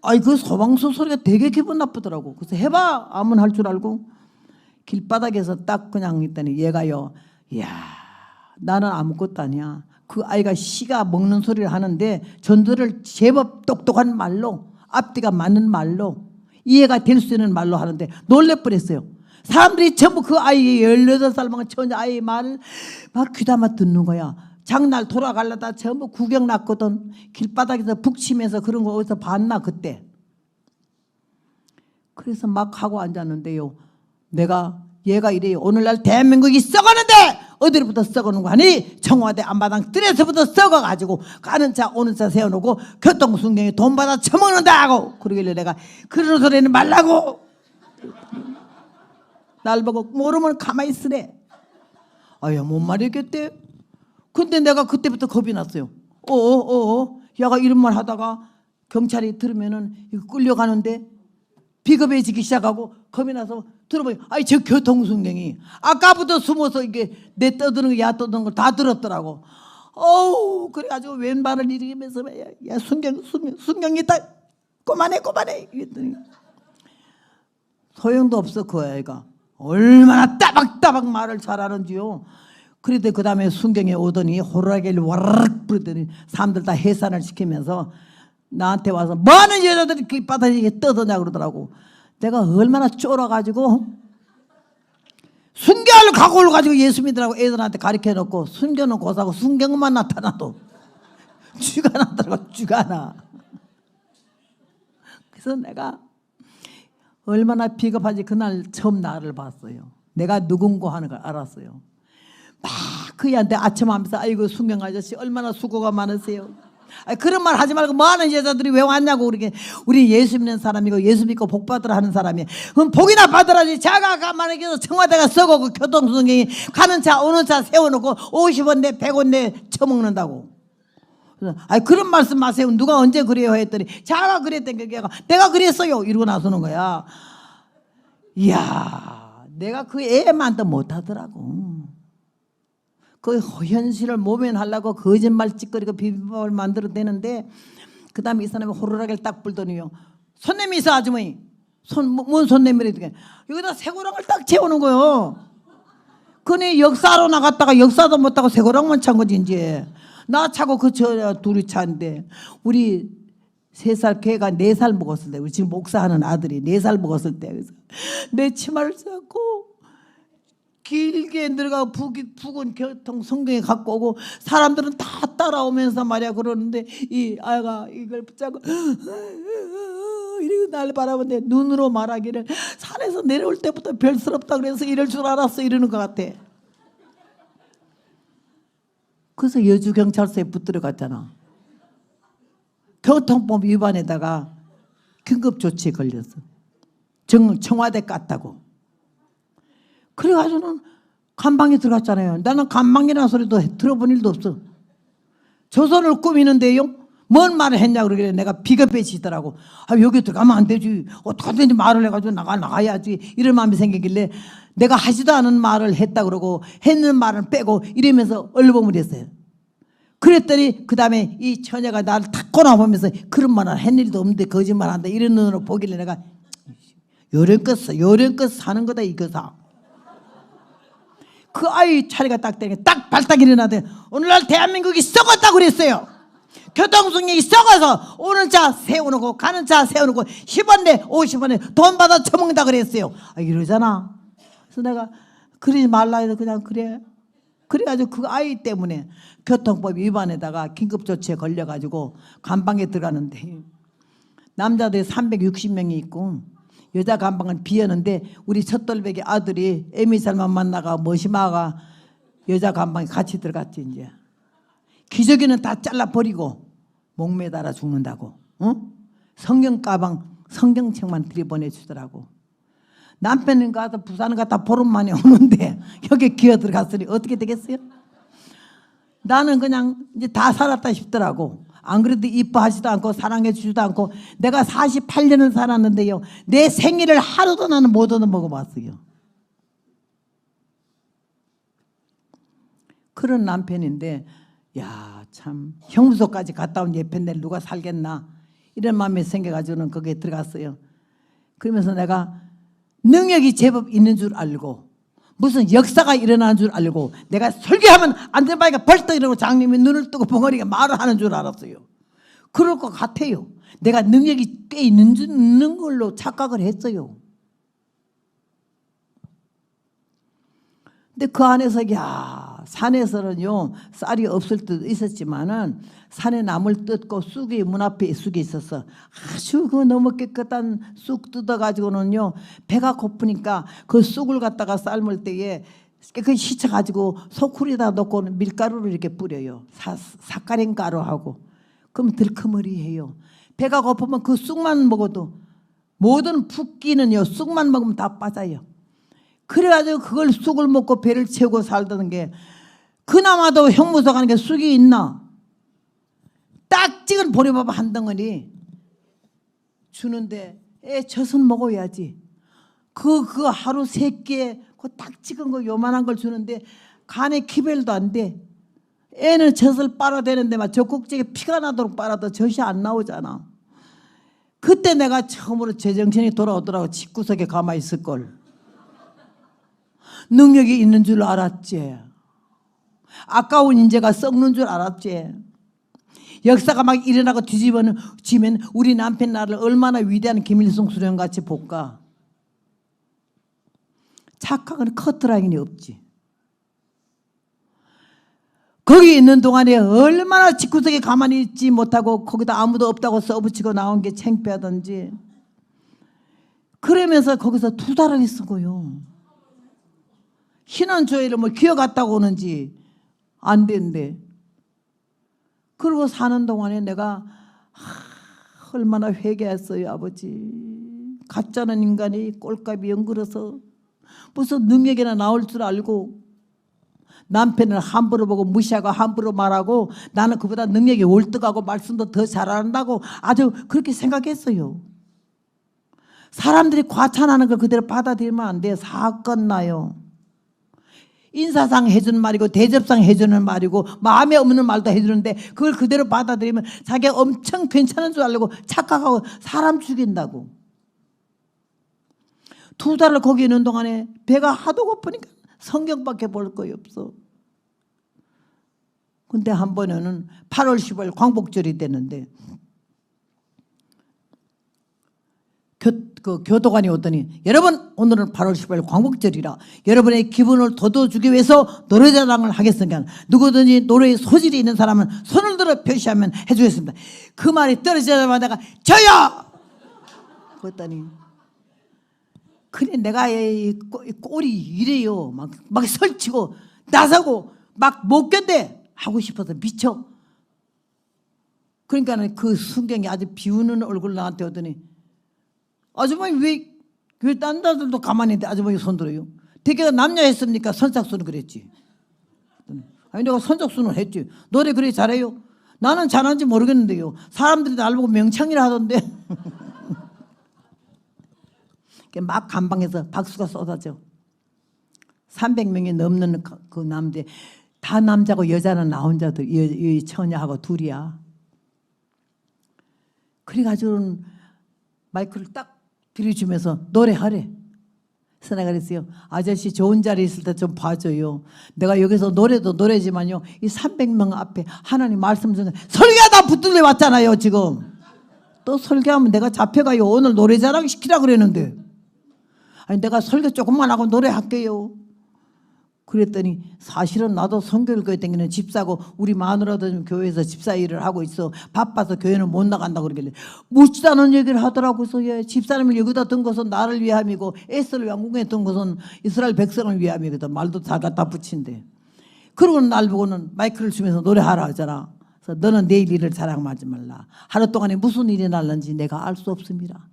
아이 그 소방서 소리가 되게 기분 나쁘더라고. 그래서 해봐. 아무나 할 줄 알고. 길바닥에서 딱 그냥 있더니 얘가요. 이야 나는 아무것도 아니야. 그 아이가 씨가 먹는 소리를 하는데 전도를 제법 똑똑한 말로 앞뒤가 맞는 말로 이해가 될 수 있는 말로 하는데 놀래버렸어요. 사람들이 전부 그 아이 18살 먹은 처녀 아이의 말을 막 귀담아 듣는 거야. 장날 돌아가려다 전부 구경 났거든. 길바닥에서 북치면서 그런 거 어디서 봤나 그때. 그래서 막 하고 앉았는데요. 내가 얘가 이래요. 오늘날 대한민국이 썩었는데 어디로부터 썩었는가 하니 청와대 앞마당 뜰에서부터 썩어가지고 가는 차 오는 차 세워놓고 교통순경이 돈 받아 처먹는다 하고 그러길래 내가 그런 소리는 말라고. 날 보고 모르면 가만히 있으래. 아야 못 말이겠대. 근데 내가 그때부터 겁이 났어요. 얘가 이런 말 하다가 경찰이 들으면은 이거 끌려가는데 비겁해지기 시작하고 겁이 나서 들어보니 아이 저 교통순경이 아까부터 숨어서 이게 내 떠드는 거 야 떠드는 걸 다 들었더라고. 그래가지고 왼발을 일으키면서 야 순경이 다 그만해 이랬더니 소용도 없어. 그 애가 얼마나 따박따박 말을 잘하는지요. 그런데 그 다음에 순경에 오더니 호루라기를 와르륵 부르더니 사람들 다 해산을 시키면서 나한테 와서 뭐하는 여자들이 그 바닥에 떠드냐 그러더라고. 내가 얼마나 쫄아가지고 순경을 각오를 가지고 예수 믿으라고 애들한테 가르쳐놓고 순경은 고사고 순경만 나타나도 쥐가 나더라고. 쥐가 나. 그래서 내가 얼마나 비겁한지 그날 처음 나를 봤어요. 내가 누군가 하는 걸 알았어요. 막 그이한테 아첨하면서 아이고 순경 아저씨 얼마나 수고가 많으세요. 그런 말 하지 말고 뭐하는 여자들이 왜 왔냐고. 우리 예수 믿는 사람이고 예수 믿고 복 받으라 하는 사람이 그럼 복이나 받으라지. 자가 가만히 계서 청와대가 썩고 교통순경이 가는 차 오는 차 세워놓고 50원 내 100원 내 처먹는다고. 그런 말씀 마세요. 누가 언제 그래요 했더니 자가 그랬던 게 내가 그랬어요 이러고 나서는 거야. 이야 내가 그 애만도 못하더라고. 그 현실을 모면하려고 거짓말 찌꺼리고 비빔밥을 만들어내는데 그 다음에 이 사람이 호루라기를 딱 불더니요. 손님이 있어 아주머니. 뭔 손님이래. 여기다 새고랑을 딱 채우는 거요. 그네 역사로 나갔다가 역사도 못 타고 새고랑만 찬 거지 이제. 나 차고 그 둘이 차인데 우리 3살 걔가 4살 먹었을 때 우리 지금 목사하는 아들이 4살 먹었을 때 그래서 내 치마를 잡고 길게 들어가 북은 교통 성경에 갖고 오고 사람들은 다 따라오면서 말이야 그러는데 이 아이가 이걸 붙잡고 이러고 날 바라보는데 눈으로 말하기를 산에서 내려올 때부터 별스럽다 그래서 이럴 줄 알았어 이러는 것 같아. 그래서 여주경찰서에 붙들어 갔잖아. 교통법 위반에다가 긴급조치에 걸렸어. 청와대 깠다고. 그래가지고는 감방에 들어갔잖아요. 나는 감방이라는 소리도 들어본 일도 없어. 조선을 꾸미는데요. 뭔 말을 했냐 그러길래 내가 비겁해지더라고. 여기 들어가면 안 되지. 어떻게든지 말을 해가지고 나가야지. 이런 마음이 생기길래 내가 하지도 않은 말을 했다 그러고 했는 말은 빼고 이러면서 얼버무리 했어요. 그랬더니 그 다음에 이 처녀가 나를 탁 꼬나보면서 그런 말을 한 일도 없는데 거짓말한다 이런 눈으로 보길래 내가 요령껏 사는 거다 이거사. 그 아이 차례가 딱 되니까 딱 발딱 일어나더니 오늘날 대한민국이 썩었다고 그랬어요. 교통순경이 썩어서 오는 차 세워놓고 가는 차 세워놓고 10원 내 50원 내 돈 받아 처먹는다 그랬어요. 이러잖아. 그래서 내가 그러지 말라 해서 그냥 그래. 그래가지고 그 아이 때문에 교통법 위반에다가 긴급조치에 걸려가지고 감방에 들어가는데 남자들이 360명이 있고 여자 감방은 비었는데 우리 첫돌배기 아들이 애미살만 만나가 머시마가 여자 감방에 같이 들어갔지. 이제 기저귀는 다 잘라버리고 목매달아 죽는다고. 성경 가방 성경책만 들이보내주더라고. 남편은 가서 부산 갔다 보름 만에 오는데 여기 기어 들어갔으니 어떻게 되겠어요? 나는 그냥 이제 다 살았다 싶더라고. 안 그래도 이뻐하지도 않고 사랑해 주지도 않고 내가 48년을 살았는데요. 내 생일을 하루도 나는 못 얻어 먹어봤어요. 그런 남편인데 야, 참 형무소까지 갔다 온 예편데 누가 살겠나 이런 마음이 생겨가지고는 거기에 들어갔어요. 그러면서 내가 능력이 제법 있는 줄 알고 무슨 역사가 일어나는 줄 알고 내가 설교하면 안 될 바니까 벌떡 이러고 장님이 눈을 뜨고 벙어리가 말을 하는 줄 알았어요. 그럴 것 같아요. 내가 능력이 꽤 있는 걸로 착각을 했어요. 근데 그 안에서 산에서는요 쌀이 없을 때도 있었지만은 산에 나물 뜯고 쑥이 문 앞에 쑥이 있었어. 아주 그 너무 깨끗한 쑥 뜯어가지고는요 배가 고프니까 그 쑥을 갖다가 삶을 때에 깨끗이 씻어가지고 소쿠리에다 넣고 밀가루를 이렇게 뿌려요. 사카린 가루하고. 그럼 들커머리해요. 배가 고프면 그 쑥만 먹어도 모든 붓기는요 쑥만 먹으면 다 빠져요. 그래가지고 그걸 쑥을 먹고 배를 채우고 살던 게 그나마도 형무소 가는 게 쑥이 있나? 딱 찍은 보리밥 한 덩어리 주는데 젖은 먹어야지. 그 하루 3끼에 그 딱 찍은 거 요만한 걸 주는데 간에 기별도 안 돼. 애는 젖을 빨아대는데 막 젖꼭지에 피가 나도록 빨아도 젖이 안 나오잖아. 그때 내가 처음으로 제정신이 돌아오더라고. 집구석에 가만히 있을 걸. 능력이 있는 줄 알았지. 아까운 인재가 썩는 줄 알았지. 역사가 막 일어나고 뒤집어지면 우리 남편 나를 얼마나 위대한 김일성 수령같이 볼까. 착각은 커트라인이 없지. 거기 있는 동안에 얼마나 집구석에 가만히 있지 못하고 거기다 아무도 없다고 써붙이고 나온 게 창피하던지. 그러면서 거기서 2달을 있은 거요. 신원조회를 뭐 기어갔다고 오는지 안 된대. 그러고 사는 동안에 내가 얼마나 회개했어요. 아버지 가짜는 인간이 꼴값이 연그러서 무슨 능력이나 나올 줄 알고 남편을 함부로 보고 무시하고 함부로 말하고 나는 그보다 능력이 월등하고 말씀도 더 잘한다고 아주 그렇게 생각했어요. 사람들이 과찬하는 걸 그대로 받아들이면 안 돼요. 사건 나요. 인사상 해주는 말이고 대접상 해주는 말이고 마음에 없는 말도 해주는데 그걸 그대로 받아들이면 자기가 엄청 괜찮은 줄 알고 착각하고 사람 죽인다고. 2달을 거기 있는 동안에 배가 하도 고프니까 성경밖에 볼 거이 없어. 근데 한 번에는 8월 15일 광복절이 됐는데 교도관이 오더니 여러분 오늘은 8월 15일 광복절이라 여러분의 기분을 돋워주기 위해서 노래자랑을 하겠으니까 누구든지 노래에 소질이 있는 사람은 손을 들어 표시하면 해주겠습니다. 그 말이 떨어지자마자 내가 저요! 그랬더니 그래 내가 이 꼴이 이래요. 막 설치고 나서고 막 못 견뎌 하고 싶어서 미쳐. 그러니까 그 순경이 아주 비우는 얼굴 나한테 오더니 아주머니 왜 딴 데들도 가만히 있는데 아주머니 손 들어요? 대개가 남녀 했습니까? 선착순은 그랬지. 아니 내가 선착순을 했지. 노래 그래 잘해요? 나는 잘하는지 모르겠는데요. 사람들이 날 보고 명창이라 하던데. 막 감방에서 박수가 쏟아져. 300명이 넘는 그 남대 다 남자고 여자는 나 혼자도 이 처녀하고 둘이야. 그래가지고는 마이크를 딱 들이주면서 노래하래. 그래서 내가 그랬어요. 아저씨 좋은 자리 있을 때 좀 봐줘요. 내가 여기서 노래도 노래지만요. 이 300명 앞에 하나님 말씀 중에 설교하다 붙들려 왔잖아요. 지금. 또 설교하면 내가 잡혀가요. 오늘 노래자랑 시키라 그랬는데. 아니 내가 설교 조금만 하고 노래할게요. 그랬더니 사실은 나도 성교육교회 다니는 집사고 우리 마누라도 교회에서 집사 일을 하고 있어. 바빠서 교회는 못 나간다고 그러길래 묻지도 않은 얘기를 하더라고서 예, 집사람을 여기다 둔 것은 나를 위함이고 에스를 왕궁에 둔 것은 이스라엘 백성을 위함이거든. 말도 다 갖다 붙인대. 그러고는 날 보고는 마이크를 주면서 노래하라 하잖아. 그래서 너는 내일 일을 자랑하지 말라. 하루 동안에 무슨 일이 날는지 내가 알 수 없습니다.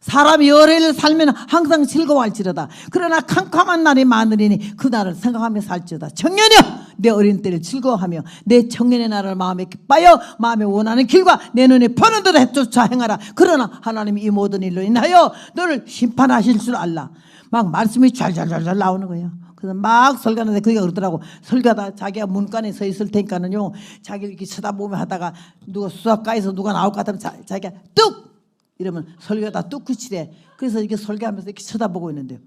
사람이 열흘을 살면 항상 즐거워할지로다. 그러나 캄캄한 날이 많으리니 그 날을 생각하며 살지어다. 청년이여 내 어린 때를 즐거워하며 내 청년의 날을 마음에 기뻐하여 마음에 원하는 길과 내 눈에 보는 대로 쫓아 행하라. 그러나 하나님이 이 모든 일로 인하여 너를 심판하실 줄 알라. 막 말씀이 잘잘잘잘 나오는 거예요. 그래서 막 설교하는데 그게 그러더라고. 설교하다 자기가 문간에 서 있을 테니까는요 자기를 이렇게 쳐다보며 하다가 누가 수학과에서 누가 나올 것 같으면 자기가 뚝 이러면 설교가 뚝 그치래. 그래서 이렇게 설교하면서 이렇게 쳐다보고 있는데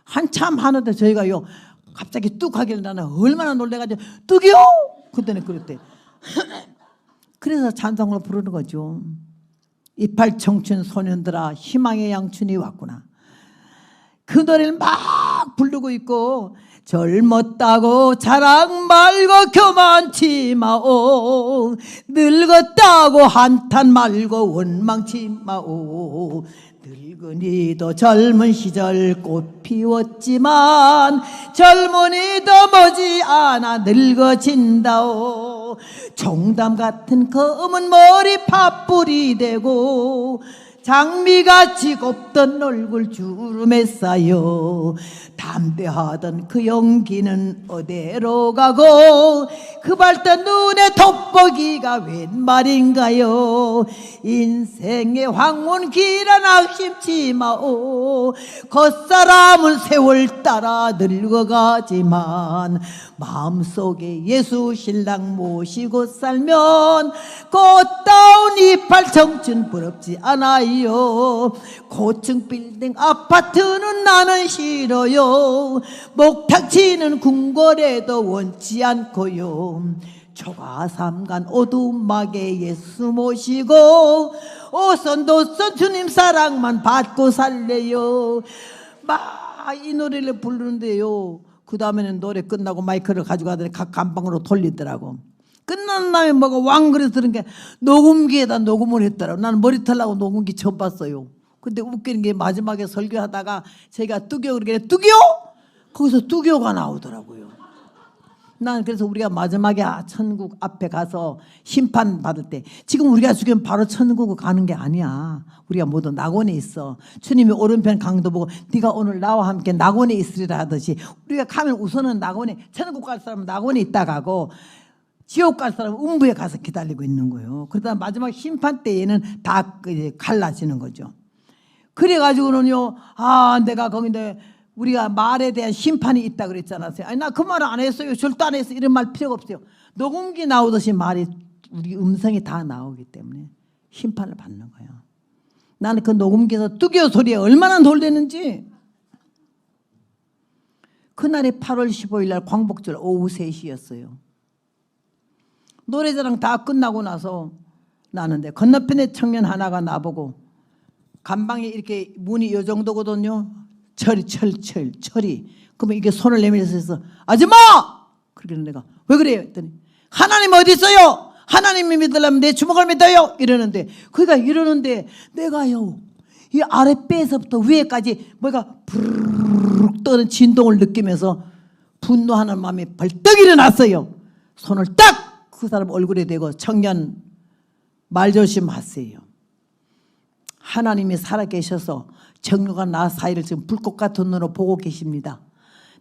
한참 하는데 저희가요 갑자기 뚝 하길래 나는 얼마나 놀래가지고 뚝이요? 그때는 그랬대. 그래서 찬송을 부르는 거죠. 이팔 청춘 소년들아 희망의 양춘이 왔구나. 그 노래를 막 부르고 있고 젊었다고 자랑 말고 교만치 마오 늙었다고 한탄 말고 원망치 마오 늙은이도 젊은 시절 꽃 피웠지만 젊은이도 머지않아 늙어진다오 종담 같은 검은 머리 팥불이 되고 장미같이 곱던 얼굴 주름에 쌓여 담대하던 그 연기는 어디로 가고 그 밝던 눈에 돋보기가 웬 말인가요 인생의 황혼길은 악심치 마오 겉사람은 세월 따라 늙어가지만 마음속에 예수 신랑 모시고 살면 꽃다운 이팔 청춘 부럽지 않아요 고층 빌딩 아파트는 나는 싫어요 목탁 치는 궁궐에도 원치 않고요 초가삼간 오두막에 예수 모시고 오선도선 주님 사랑만 받고 살래요 막 이 노래를 부르는데요 그 다음에는 노래 끝나고 마이크를 가져가더니 각 감방으로 돌리더라고 끝난 다음에 뭐가 왕그래서 들은 게 녹음기에다 녹음을 했더라고 나는 머리털 나고 녹음기 처음 봤어요 근데 웃기는 게 마지막에 설교하다가 제가 뚜교 그러길래 뚜교? 거기서 뚜교가 나오더라고요 난 그래서 우리가 마지막에 천국 앞에 가서 심판 받을 때 지금 우리가 죽으면 바로 천국으로 가는 게 아니야 우리가 모두 낙원에 있어 주님이 오른편 강도 보고 네가 오늘 나와 함께 낙원에 있으리라 하듯이 우리가 가면 우선은 낙원에 천국 갈 사람은 낙원에 있다 가고 지옥 갈 사람은 음부에 가서 기다리고 있는 거예요 그러다 마지막 심판 때에는 다 갈라지는 거죠 그래가지고는요 내가 거기인데 우리가 말에 대한 심판이 있다 그랬잖아요 아니 나 그 말 안 했어요 절대 안 했어요 이런 말 필요가 없어요 녹음기 나오듯이 말이 우리 음성이 다 나오기 때문에 심판을 받는 거예요 나는 그 녹음기에서 뚜겨 소리에 얼마나 놀랬는지 그날이 8월 15일 날 광복절 오후 3시였어요 노래자랑 다 끝나고 나서 나는데 건너편에 청년 하나가 나보고 간방에 이렇게 문이 이 정도거든요 철이 그러면 이게 손을 내밀어서 아줌마 그러길래 내가 왜 그래요 했더니 하나님 어디 있어요 하나님이 믿으려면 내 주먹을 믿어요 이러는데 그러니까 이러는데 내가요 이 아랫배에서부터 위에까지 뭐가 부르륵 떠는 진동을 느끼면서 분노하는 마음이 벌떡 일어났어요 손을 딱 그 사람 얼굴에 대고 청년 말 조심하세요 하나님이 살아계셔서 정료가 나 사이를 지금 불꽃 같은 눈으로 보고 계십니다.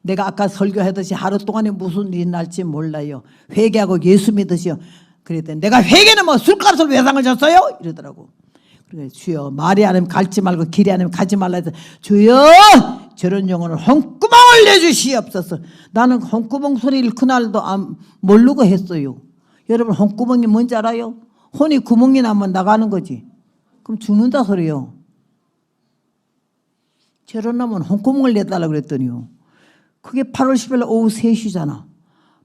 내가 아까 설교하듯이 하루 동안에 무슨 일이 날지 몰라요. 회개하고 예수 믿으시오. 그랬더니 내가 회개는 뭐 술값을 외상을 줬어요? 이러더라고. 그래 주여 말이 아니면 갈지 말고 길이 아니면 가지 말라 해서 주여 저런 영혼을 홍구멍을 내주시옵소서. 나는 홍구멍 소리를 그날도 모르고 했어요. 여러분 홍구멍이 뭔지 알아요? 혼이 구멍이 나면 나가는 거지. 그럼 죽는다 소리요. 저런 놈은 홍구멍을 내달라고 그랬더니요. 그게 8월 10일 오후 3시잖아.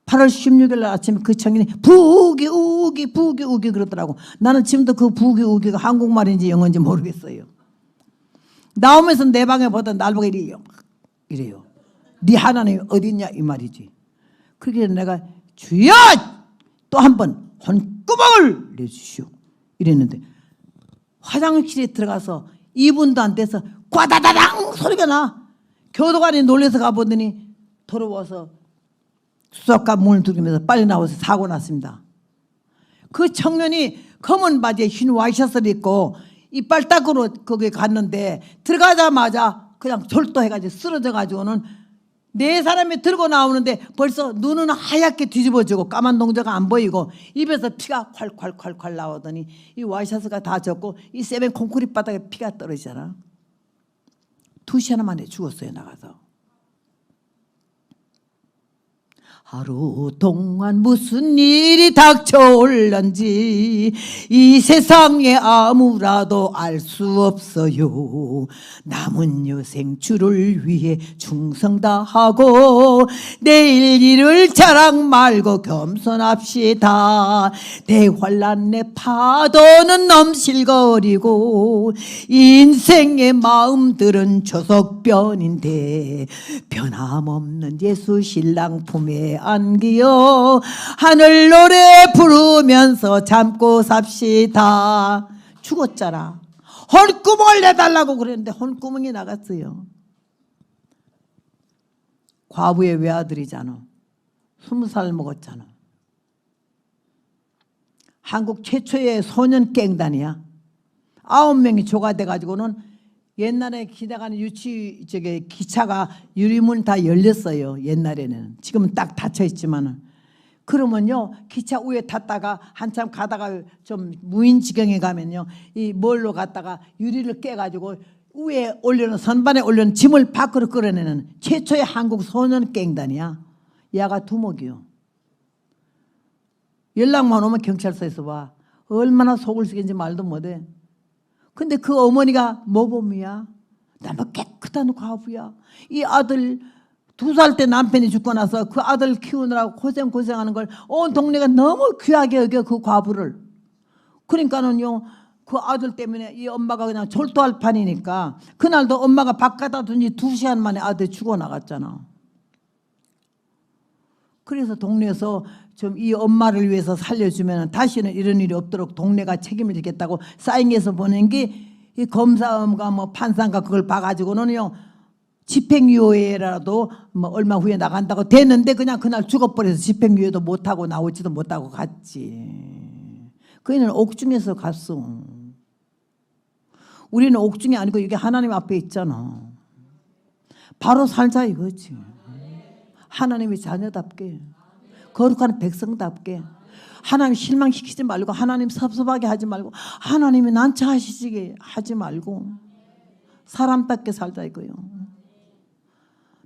8월 16일 아침에 그 청년이 부기우기 그러더라고. 나는 지금도 그 부기우기가 한국말인지 영어인지 모르겠어요. 나오면서 내 방에 보다 날 보고 이래요. 네 하나님 어디 있냐 이 말이지. 그렇게 내가 주여 또 한 번 혼구멍을 내주시오 이랬는데 화장실에 들어가서 2분도 안 돼서 과다다당 소리가 나. 교도관이 놀라서 가보더니 돌아와서 수석관 문을 두드리면서 빨리 나와서 사고 났습니다. 그 청년이 검은 바지에 흰 와이셔츠를 입고 이빨 닦으러 거기 갔는데 들어가자마자 그냥 절도해가지고 쓰러져가지고는 네 사람이 들고 나오는데 벌써 눈은 하얗게 뒤집어지고 까만 동자가 안 보이고 입에서 피가 콸콸콸콸 나오더니 이 와이셔츠가 다 젖고 이 세면 콘크리트 바닥에 피가 떨어지잖아. 2시간 만에 죽었어요 나가서. 하루 동안 무슨 일이 닥쳐올런지 이 세상에 아무라도 알 수 없어요. 남은 여생 주를 위해 충성 다하고 내일 일을 자랑 말고 겸손합시다. 대환란의 파도는 넘실거리고 인생의 마음들은 조석변인데 변함없는 예수 신랑 품에 안기어 하늘 노래 부르면서 참고 삽시다. 죽었잖아. 헐구멍을 내달라고 그랬는데 헐구멍이 나갔어요. 과부의 외아들이잖아. 20살 먹었잖아. 한국 최초의 소년 갱단이야. 9명이 조가돼가지고는 옛날에 기다가는 기차가 유리문 다 열렸어요. 옛날에는. 지금은 딱 닫혀 있지만은. 그러면요, 기차 위에 탔다가 한참 가다가 좀 무인지경에 가면요, 이 뭘로 갔다가 유리를 깨가지고 위에 올려놓은 선반에 올려놓은 짐을 밖으로 끌어내는 최초의 한국 소년 갱단이야. 야가 두목이요. 연락만 오면 경찰서에서 와. 얼마나 속을 쓰긴지 말도 못해. 근데 그 어머니가 모범이야. 너무 깨끗한 과부야. 이 아들 2살 때 남편이 죽고 나서 그 아들 키우느라고 고생하는 걸 온 동네가 너무 귀하게 여겨, 그 과부를. 그러니까는요, 그 아들 때문에 이 엄마가 그냥 졸도할 판이니까 그날도 엄마가 밥 갖다 둔 지 2시간 만에 아들이 죽어 나갔잖아. 그래서 동네에서 좀 이 엄마를 위해서 살려주면 다시는 이런 일이 없도록 동네가 책임을 지겠다고 사인해서 보낸 게 이 검사가 뭐 판사가 그걸 봐가지고는요, 집행유예라도 뭐 얼마 후에 나간다고 됐는데 그냥 그날 죽어버려서 집행유예도 못하고 나오지도 못하고 갔지. 그이는 옥중에서 갔어. 우리는 옥중이 아니고 이게 하나님 앞에 있잖아. 바로 살자 이거지. 하나님의 자녀답게, 거룩한 백성답게, 하나님 실망시키지 말고, 하나님 섭섭하게 하지 말고, 하나님이 난처하시게 하지 말고 사람답게 살자 이거요.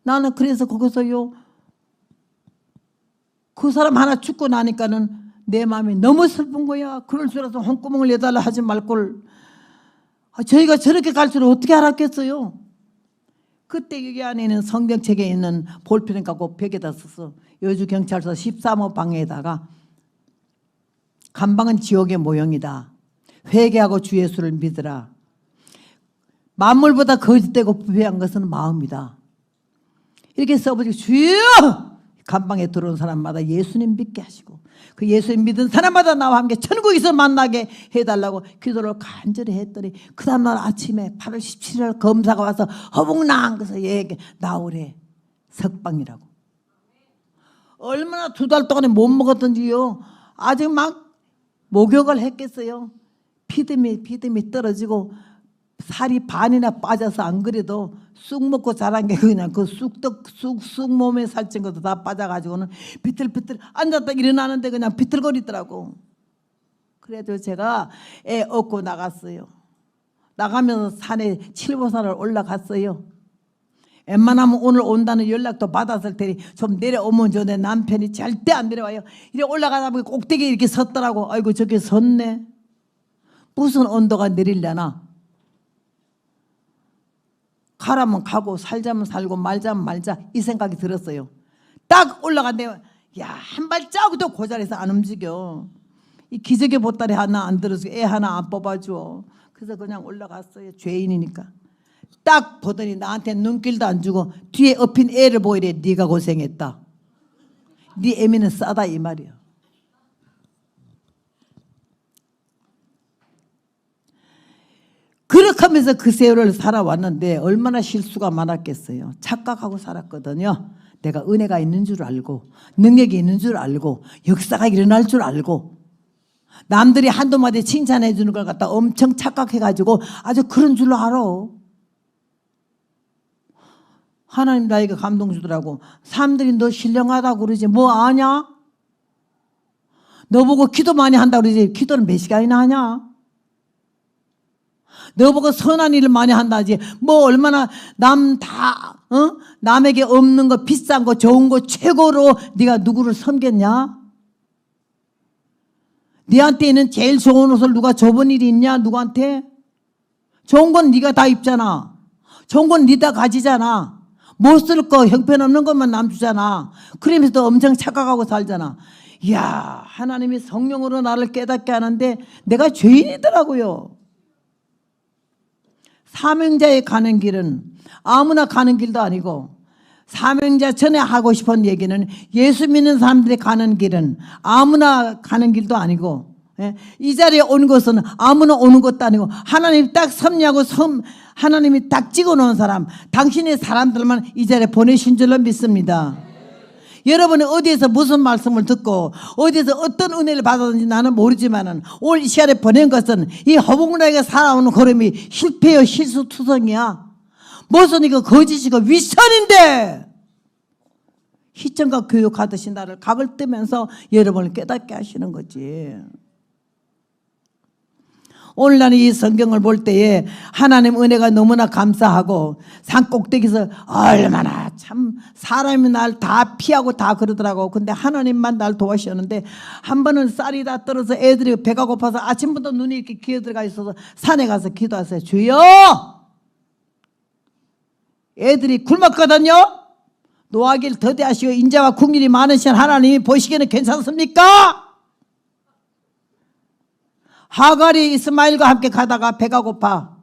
나는 그래서 거기서요, 그 사람 하나 죽고 나니까는 내 마음이 너무 슬픈 거야. 그럴 줄 알아서 홍구멍을 내달라 하지 말걸. 저희가 저렇게 갈 줄을 어떻게 알았겠어요. 그때 여기 안에 있는 성경책에 있는 볼펜을 갖고 벽에다 썼어. 여주경찰서 13호 방에다가 감방은 지옥의 모형이다. 회개하고 주 예수를 믿으라. 만물보다 거짓되고 부패한 것은 마음이다. 이렇게 써보니까 주여! 감방에 들어온 사람마다 예수님 믿게 하시고 그 예수님 믿은 사람마다 나와 함께 천국에서 만나게 해달라고 기도를 간절히 했더니 그 다음날 아침에 8월 17일 검사가 와서 허붕나한 것을 얘기 나오래. 석방이라고. 얼마나 2달 동안에 못 먹었던지요. 아직 막 목욕을 했겠어요. 피듬이 떨어지고 살이 반이나 빠져서 안 그래도 쑥 먹고 자란 게 그냥 그 쑥 몸에 살찐 것도 다 빠져가지고는 비틀비틀 앉았다 일어나는데 그냥 비틀거리더라고. 그래도 제가 애 업고 나갔어요. 나가면서 산에 칠보산을 올라갔어요. 웬만하면 오늘 온다는 연락도 받았을 테니 좀 내려오면 좋네. 남편이 절대 안 내려와요. 이렇게 올라가다 보니 꼭대기에 이렇게 섰더라고. 아이고 저기 섰네. 무슨 온도가 내리려나. 가라면 가고 살자면 살고 말자면 말자 이 생각이 들었어요. 딱 올라간대. 야, 한 발자국도 그 자리에서 안 움직여. 이 기저귀 보따리 하나 안 들어서 애 하나 안 뽑아줘. 그래서 그냥 올라갔어요. 죄인이니까. 딱 보더니 나한테 눈길도 안 주고 뒤에 엎인 애를 보이래. 네가 고생했다. 네 애미는 싸다 이 말이야. 그렇게 하면서 그 세월을 살아왔는데 얼마나 실수가 많았겠어요. 착각하고 살았거든요. 내가 은혜가 있는 줄 알고 능력이 있는 줄 알고 역사가 일어날 줄 알고 남들이 한두 마디 칭찬해 주는 걸 갖다 엄청 착각해가지고 아주 그런 줄로 알아. 하나님 나에게 감동 주더라고. 사람들이 너 신령하다고 그러지 뭐 아냐? 너 보고 기도 많이 한다고 그러지 기도는 몇 시간이나 하냐? 너보고 선한 일을 많이 한다지. 뭐 얼마나 남에게 없는 거, 비싼 거, 좋은 거 최고로 네가 누구를 섬겼냐? 네한테는 제일 좋은 옷을 누가 줘본 일이 있냐? 누구한테? 좋은 건 네가 다 입잖아. 좋은 건 네 다 가지잖아. 못 쓸 거 형편없는 것만 남주잖아. 그러면서도 엄청 착각하고 살잖아. 이야, 하나님이 성령으로 나를 깨닫게 하는데 내가 죄인이더라고요. 사명자에 가는 길은 아무나 가는 길도 아니고, 사명자 전에 하고 싶은 얘기는 예수 믿는 사람들이 가는 길은 아무나 가는 길도 아니고, 이 자리에 온 것은 아무나 오는 것도 아니고, 하나님이 딱 섭리하고 하나님이 딱 찍어놓은 사람, 당신의 사람들만 이 자리에 보내신 줄로 믿습니다. 여러분이 어디에서 무슨 말씀을 듣고 어디에서 어떤 은혜를 받았는지 나는 모르지만은 오늘 이 시간에 보낸 것은 이 허봉나게 살아오는 걸음이 실패요, 실수투성이야. 무슨 이거 거짓이고 윗선인데 희정과 교육하듯이 나를 각을 뜨면서 여러분을 깨닫게 하시는 거지. 오늘 나는 이 성경을 볼 때에 하나님 은혜가 너무나 감사하고, 산꼭대기에서 얼마나 참 사람이 날 다 피하고 다 그러더라고. 근데 하나님만 날 도와주셨는데, 한 번은 쌀이 다 떨어서 애들이 배가 고파서 아침부터 눈이 이렇게 기어들어가 있어서 산에 가서 기도하세요. 주여, 애들이 굶었거든요. 노하기를 더디하시고 인자와 국률이 많으신 하나님이 보시기에는 괜찮습니까? 하갈이 이스마엘과 함께 가다가 배가 고파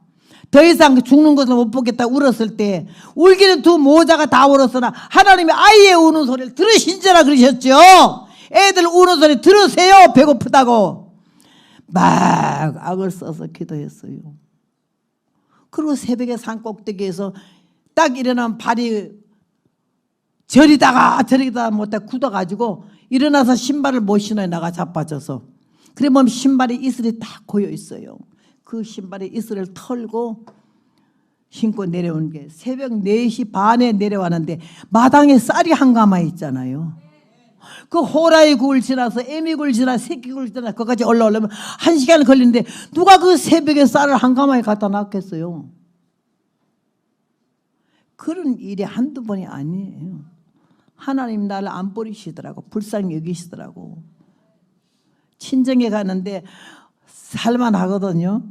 더 이상 죽는 것을 못 보겠다 울었을 때, 울기는 두 모자가 다 울었으나 하나님이 아이의 우는 소리를 들으신지라 그러셨죠. 애들 우는 소리 들으세요. 배고프다고 막 악을 써서 기도했어요. 그리고 새벽에 산꼭대기에서 딱 일어나면 발이 저리다가 못해 굳어가지고 일어나서 신발을 못 신어요. 나가 자빠져서. 그러면 신발에 이슬이 딱 고여 있어요. 그 신발에 이슬을 털고 신고 내려오는 게 새벽 4시 반에 내려왔는데 마당에 쌀이 한 가마 있잖아요. 그 호라이 굴 지나서 애미굴 지나 새끼굴 지나 거기까지 올라오려면 1시간 걸리는데 누가 그 새벽에 쌀을 한 가마에 갖다 놨겠어요. 그런 일이 한두 번이 아니에요. 하나님 나를 안 버리시더라고. 불쌍히 여기시더라고. 친정에 가는데 살만하거든요.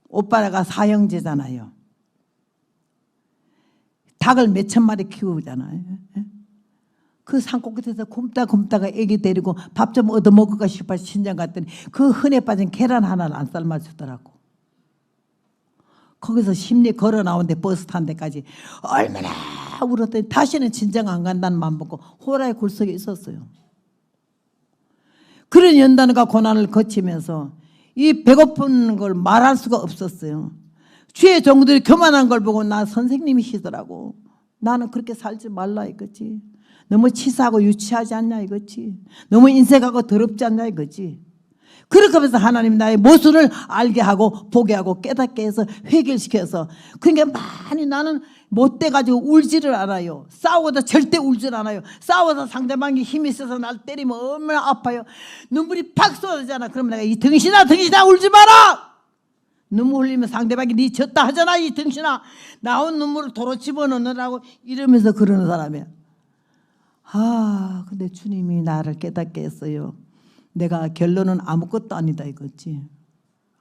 오빠가 사형제잖아요. 닭을 몇천 마리 키우잖아요. 그 산꼭대에서 굶다가 애기 데리고 밥 좀 얻어먹을까 싶어 친정 갔더니 그 흔해 빠진 계란 하나를 안 삶아주더라고. 거기서 심리 걸어 나오는데 버스 탄 데까지 얼마나 울었더니 다시는 친정 안 간다는 마음 먹고 호라의 굴속에 있었어요. 그런 연단과 고난을 거치면서 이 배고픈 걸 말할 수가 없었어요. 주의 종들이 교만한 걸 보고 나 선생님이시더라고. 나는 그렇게 살지 말라 이거지. 너무 치사하고 유치하지 않냐 이거지. 너무 인색하고 더럽지 않냐 이거지. 그렇게 하면서 하나님이 나의 모습을 알게 하고 보게 하고 깨닫게 해서 회개시켜서, 그러니까 많이 나는 못돼가지고 울지를 않아요. 싸워도 절대 울질 않아요. 싸워서 상대방이 힘이 있어서 날 때리면 얼마나 아파요. 눈물이 팍 쏟아지잖아. 그러면 내가 이 등신아 울지 마라. 눈물 흘리면 상대방이 네 졌다 하잖아. 이 등신아, 나온 눈물을 도로 집어넣느라고 이러면서 그러는 사람이야. 근데 주님이 나를 깨닫게 했어요. 내가 결론은 아무것도 아니다 이거지.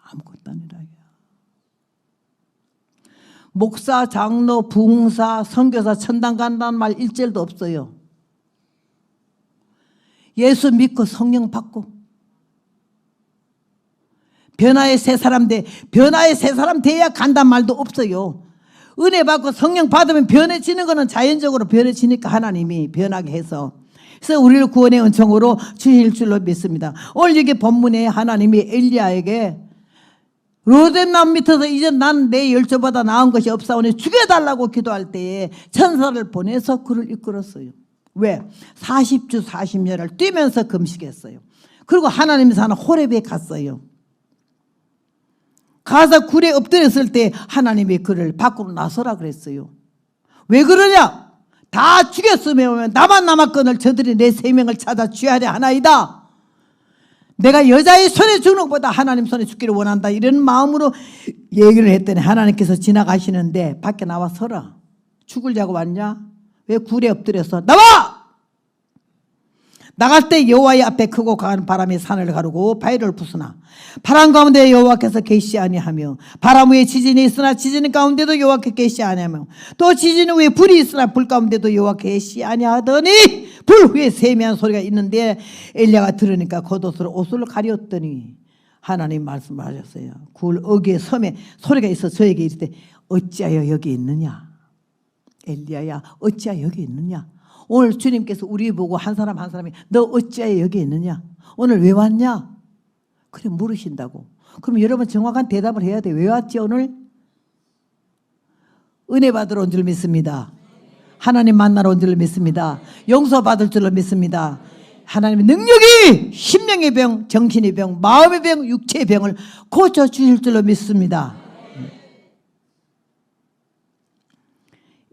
아무것도 아니라. 목사, 장로, 부흥사, 선교사, 천당 간다는 말 일절도 없어요. 예수 믿고 성령 받고 변화의 새 사람 돼야 간다는 말도 없어요. 은혜 받고 성령 받으면 변해지는 거는 자연적으로 변해지니까 하나님이 변하게 해서, 그래서 우리를 구원의 은총으로 주실 줄로 믿습니다. 오늘 여기 본문에 하나님이 엘리야에게 로뎀나무 밑에서 이제 난 내 열조보다 나은 것이 없사오니 죽여달라고 기도할 때에 천사를 보내서 그를 이끌었어요. 왜? 40주 40년을 뛰면서 금식했어요. 그리고 하나님이 사는 호렙에 갔어요. 가서 굴에 엎드렸을 때 하나님이 그를 밖으로 나서라 그랬어요. 왜 그러냐? 다 죽였으면 나만 남았거늘 저들이 내 생명을 찾아 취하려 하나이다. 내가 여자의 손에 죽는 것보다 하나님 손에 죽기를 원한다. 이런 마음으로 얘기를 했더니 하나님께서 지나가시는데 밖에 나와 서라. 죽으려고 왔냐? 왜 굴에 엎드려서 나와! 나갈 때 여호와의 앞에 크고 강한 바람이 산을 가르고 바위를 부수나 바람 가운데 여호와께서 계시지 아니하며 바람 위에 지진이 있으나 지진 가운데도 여호와께 계시지 아니하며 또 지진 위에 불이 있으나 불 가운데도 여호와께 계시지 아니하더니 불 위에 세미한 소리가 있는데 엘리야가 들으니까 겉옷으로 옷을 가렸더니 하나님 말씀하셨어요. 굴 어귀에 섬에 소리가 있어 저에게 이르되 어찌하여 여기 있느냐. 엘리야야 어찌하여 여기 있느냐. 오늘 주님께서 우리 보고 한 사람 한 사람이 너 어찌하여 여기 있느냐. 오늘 왜 왔냐. 그래 물으신다고. 그럼 여러분 정확한 대답을 해야 돼. 왜 왔지 오늘? 은혜 받으러 온 줄 믿습니다. 하나님 만나러 온 줄 믿습니다. 용서받을 줄로 믿습니다. 하나님의 능력이 심령의 병, 정신의 병, 마음의 병, 육체의 병을 고쳐주실 줄로 믿습니다.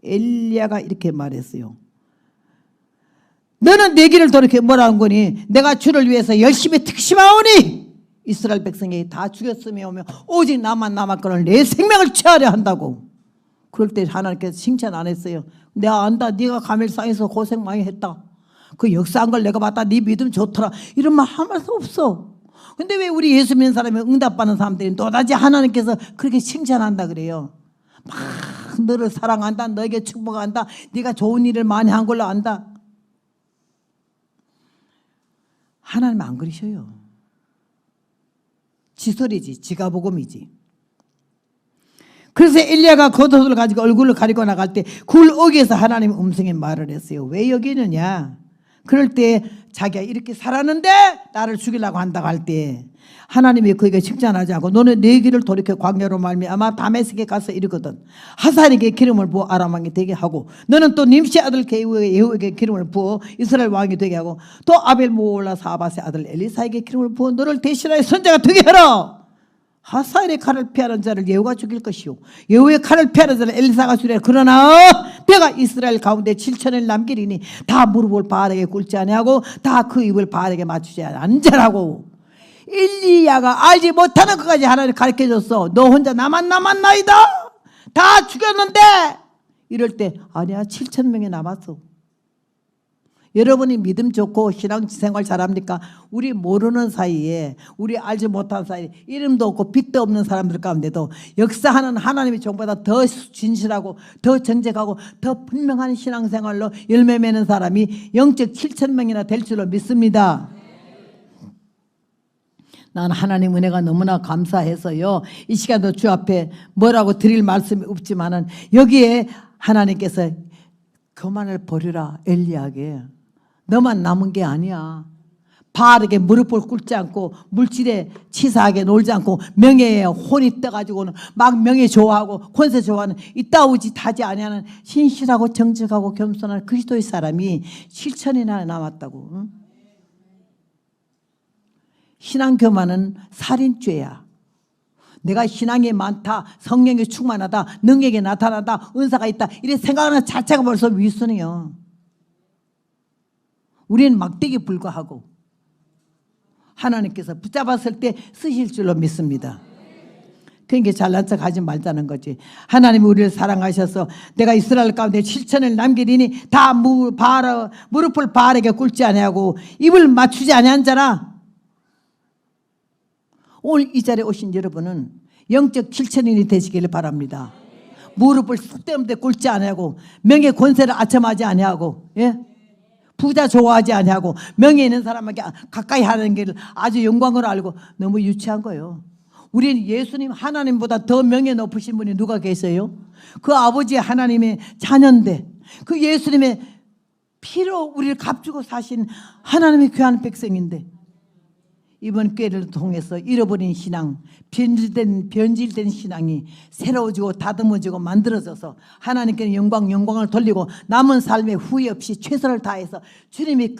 엘리야가 이렇게 말했어요. 너는 내 길을 돌이켜 뭐라 한 거니? 내가 주를 위해서 열심히 특심하오니 이스라엘 백성이 다 죽였으며 오며 오직 나만 남았거늘 내 생명을 취하려 한다고. 그럴 때 하나님께서 칭찬 안 했어요. 내가 안다. 네가 가멜상에서 고생 많이 했다. 그 역사한 걸 내가 봤다. 네 믿음 좋더라. 이런 말 한 말도 없어. 근데 왜 우리 예수 믿는 사람이 응답받는 사람들이 또다시 하나님께서 그렇게 칭찬한다 그래요. 막 너를 사랑한다. 너에게 축복한다. 네가 좋은 일을 많이 한 걸로 안다. 하나님 안 그러셔요. 지소리지. 지가 복음이지. 그래서 엘리야가 겉옷을 가지고 얼굴을 가리고 나갈 때 굴 어귀에서 하나님 음성에 말을 했어요. 왜 여기 있느냐. 그럴 때 자기가 이렇게 살았는데 나를 죽이려고 한다고 할 때 하나님이 그에게 칭찬하지 않고 너는 내 길을 돌이켜 광야로 말미암아 다메섹에 가서 이르거든 하사에게 기름을 부어 아람 왕이 되게 하고 너는 또 님시 아들 예후에게 기름을 부어 이스라엘 왕이 되게 하고 또 아벨 모올라 사바세 아들 엘리사에게 기름을 부어 너를 대신하여 선자가 되게 하라. 하사엘의 칼을 피하는 자를 예후가 죽일 것이요 예후의 칼을 피하는 자를 엘리사가 죽이라. 그러나 내가 이스라엘 가운데 7천을 남기리니 다 무릎을 바알에게 꿇지 아니하고 다 그 입을 바알에게 맞추지 않은 자라고. 엘리야가 알지 못하는 것까지 하나님 가르쳐줬어. 너 혼자 나만 남았나이다. 다 죽였는데 이럴 때 아니야 7천 명이 남았어. 여러분이 믿음 좋고 신앙생활 잘합니까? 우리 모르는 사이에 우리 알지 못한 사이에 이름도 없고 빛도 없는 사람들 가운데도 역사하는 하나님의 종보다 더 진실하고 더 정직하고 더 분명한 신앙생활로 열매 맺는 사람이 영적 7천 명이나 될 줄로 믿습니다. 난 하나님 은혜가 너무나 감사해서요. 이 시간도 주 앞에 뭐라고 드릴 말씀이 없지만은 여기에 하나님께서 그만을 버리라 엘리야에게. 너만 남은 게 아니야. 바알에게 무릎을 꿇지 않고 물질에 치사하게 놀지 않고 명예에 혼이 떠가지고는 막 명예 좋아하고 권세 좋아하는 이따오지 타지 아니하는 신실하고 정직하고 겸손한 그리스도의 사람이 7천이나 남았다고. 응? 신앙 교만은 살인죄야. 내가 신앙이 많다, 성령이 충만하다, 능력이 나타나다, 은사가 있다 이래 생각하는 자체가 벌써 위선이요. 우리는 막대기 불과하고 하나님께서 붙잡았을 때 쓰실 줄로 믿습니다. 그러니까 잘난 척 하지 말자는 거지. 하나님이 우리를 사랑하셔서 내가 이스라엘 가운데 7천을 남기리니 다 무릎을 바알에게 꿇지 아니하고 입을 맞추지 아니한 자라. 오늘 이 자리에 오신 여러분은 영적 7천인이 되시기를 바랍니다. 무릎을 쓸데없는 데 꿇지 아니하고 명예 권세를 아첨하지 아니하고 예? 부자 좋아하지 아니하고 명예 있는 사람에게 가까이 하는 게 아주 영광으로 알고 너무 유치한 거예요. 우리는 예수님 하나님보다 더 명예 높으신 분이 누가 계세요? 그 아버지 하나님의 자녀인데 그 예수님의 피로 우리를 값주고 사신 하나님의 귀한 백성인데 이번 기회를 통해서 잃어버린 신앙, 변질된 신앙이 새로워지고 다듬어지고 만들어져서 하나님께는 영광을 돌리고 남은 삶에 후회 없이 최선을 다해서 주님이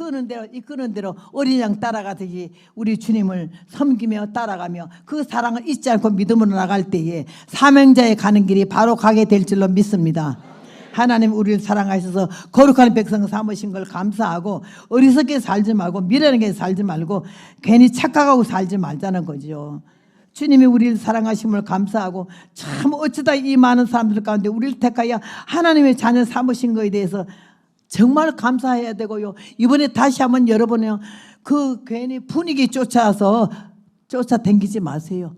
이끄는 대로 어린 양 따라가듯이 우리 주님을 섬기며 따라가며 그 사랑을 잊지 않고 믿음으로 나갈 때에 사명자에 가는 길이 바로 가게 될 줄로 믿습니다. 하나님 우리를 사랑하셔서 거룩한 백성 삼으신 걸 감사하고 어리석게 살지 말고 미련하게 살지 말고 괜히 착각하고 살지 말자는 거죠. 주님이 우리를 사랑하심을 감사하고 참 어쩌다 이 많은 사람들 가운데 우리를 택하여 하나님의 자녀 삼으신 것에 대해서 정말 감사해야 되고요. 이번에 다시 한번 여러분요, 그 괜히 분위기 쫓아서 쫓아다니지 마세요.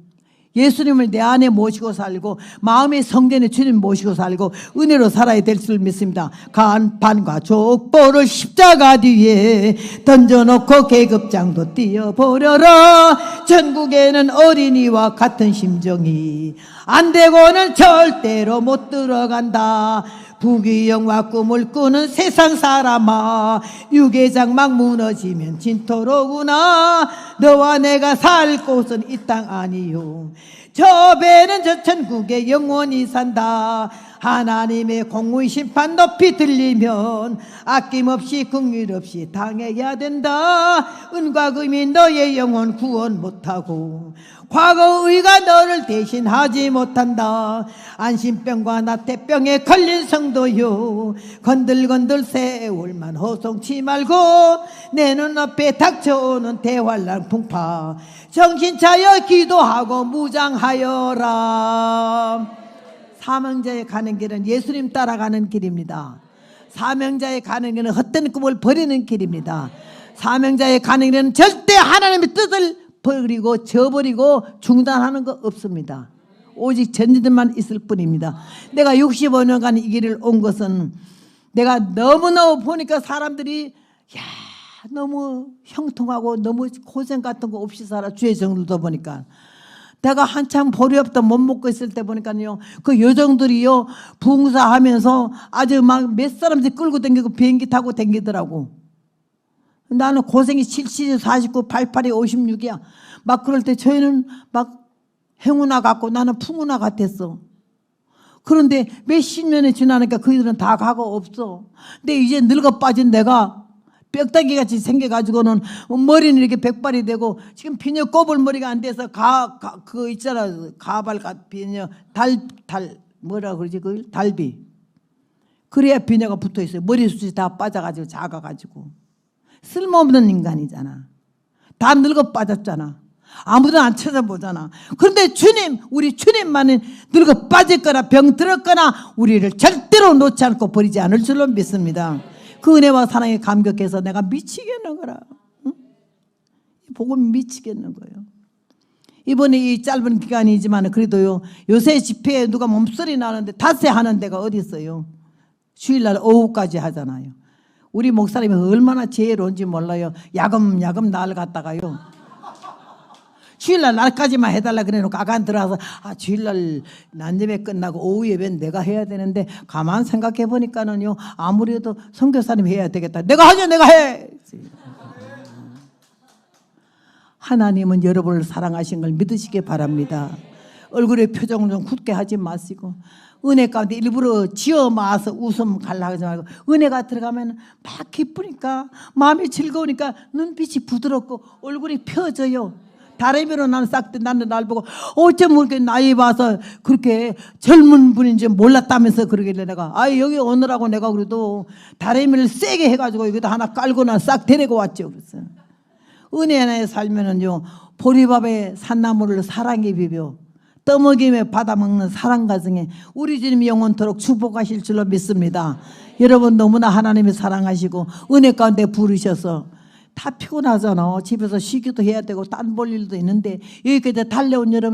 예수님을 내 안에 모시고 살고 마음의 성전에 주님 모시고 살고 은혜로 살아야 될 줄 믿습니다. 간판과 족보를 십자가 뒤에 던져놓고 계급장도 띄어버려라. 전국에는 어린이와 같은 심정이 안 되고는 절대로 못 들어간다. 부귀영화 꿈을 꾸는 세상 사람아, 유계장막 무너지면 진토로구나. 너와 내가 살 곳은 이 땅 아니요, 저 배는 저 천국에 영원히 산다. 하나님의 공의 심판 높이 들리면 아낌없이 긍휼 없이 당해야 된다. 은과 금이 너의 영혼 구원 못하고 과거 의가 너를 대신하지 못한다. 안심병과 나태병에 걸린 성도요, 건들건들 세월만 허송치 말고 내 눈앞에 닥쳐오는 대환란 풍파 정신 차려 기도하고 무장하여라. 사명자에 가는 길은 예수님 따라가는 길입니다. 사명자에 가는 길은 헛된 꿈을 버리는 길입니다. 사명자에 가는 길은 절대 하나님의 뜻을 버리고 저버리고 중단하는 거 없습니다. 오직 전진들만 있을 뿐입니다. 내가 65년간 이 길을 온 것은 내가 너무너무 보니까 사람들이 너무 형통하고 너무 고생 같은 거 없이 살아. 주의 정도도 보니까 내가 한참 보리 없다 못 먹고 있을 때 보니까요, 그 여정들이요 붕사하면서 아주 막 몇 사람들 끌고 다니고 비행기 타고 다니더라고. 나는 고생이 70, 49, 88이 56이야. 막 그럴 때 저희는 막 행운아 같고 나는 풍운아 같았어. 그런데 몇십 년이 지나니까 그들은 다 가고 없어. 근데 이제 늙어 빠진 내가 뼈다귀 같이 생겨가지고는 머리는 이렇게 백발이 되고 지금 비녀 꼽을 머리가 안 돼서 그 있잖아, 가발 비녀 뭐라 그러지, 그 달비. 그래야 비녀가 붙어 있어요. 머리숱이 다 빠져가지고 작아가지고. 쓸모없는 인간이잖아. 다 늙어 빠졌잖아. 아무도 안 찾아보잖아. 그런데 주님, 우리 주님만은 늙어 빠질 거나 병 들었거나 우리를 절대로 놓지 않고 버리지 않을 줄로 믿습니다. 그 은혜와 사랑에 감격해서 내가 미치겠는 거라. 응? 보고 미치겠는 거예요. 이번에 이 짧은 기간이지만 그래도요, 요새 집회에 누가 몸소리 나는데 닷새 하는 데가 어디 있어요. 주일날 오후까지 하잖아요. 우리 목사님이 얼마나 지혜로운지 몰라요. 야금야금 날 갖다가요, 주일날 날까지만 해달라 그래놓고 아간 들어와서 주일날 난예배 끝나고 오후 예배는 내가 해야 되는데 가만 생각해 보니까는요, 아무래도 선교사님 해야 되겠다. 내가 하죠, 내가 해. 하나님은 여러분을 사랑하신 걸 믿으시기 바랍니다. 얼굴에 표정 좀 굳게 하지 마시고 은혜 가운데 일부러 지어 마서 웃음 갈라 하지 말고 은혜가 들어가면 막 기쁘니까 마음이 즐거우니까 눈빛이 부드럽고 얼굴이 펴져요. 다리미로 나는 싹 나는 날 보고 어쩜 그렇게 나이 봐서 그렇게 젊은 분인지 몰랐다면서 그러길래 내가 여기 오느라고 내가 그래도 다리미를 세게 해가지고 여기다 하나 깔고 난 싹 데리고 왔죠. 그래서 은혜 안에 살면은요, 보리밥에 산나물을 사랑에 비벼 떠먹임에 받아먹는 사랑 가정에 우리 주님이 영원토록 축복하실 줄로 믿습니다. 여러분 너무나 하나님이 사랑하시고 은혜 가운데 부르셔서 다 피곤하잖아. 집에서 쉬기도 해야 되고 딴 볼 일도 있는데 여기까지 달려온 여러분을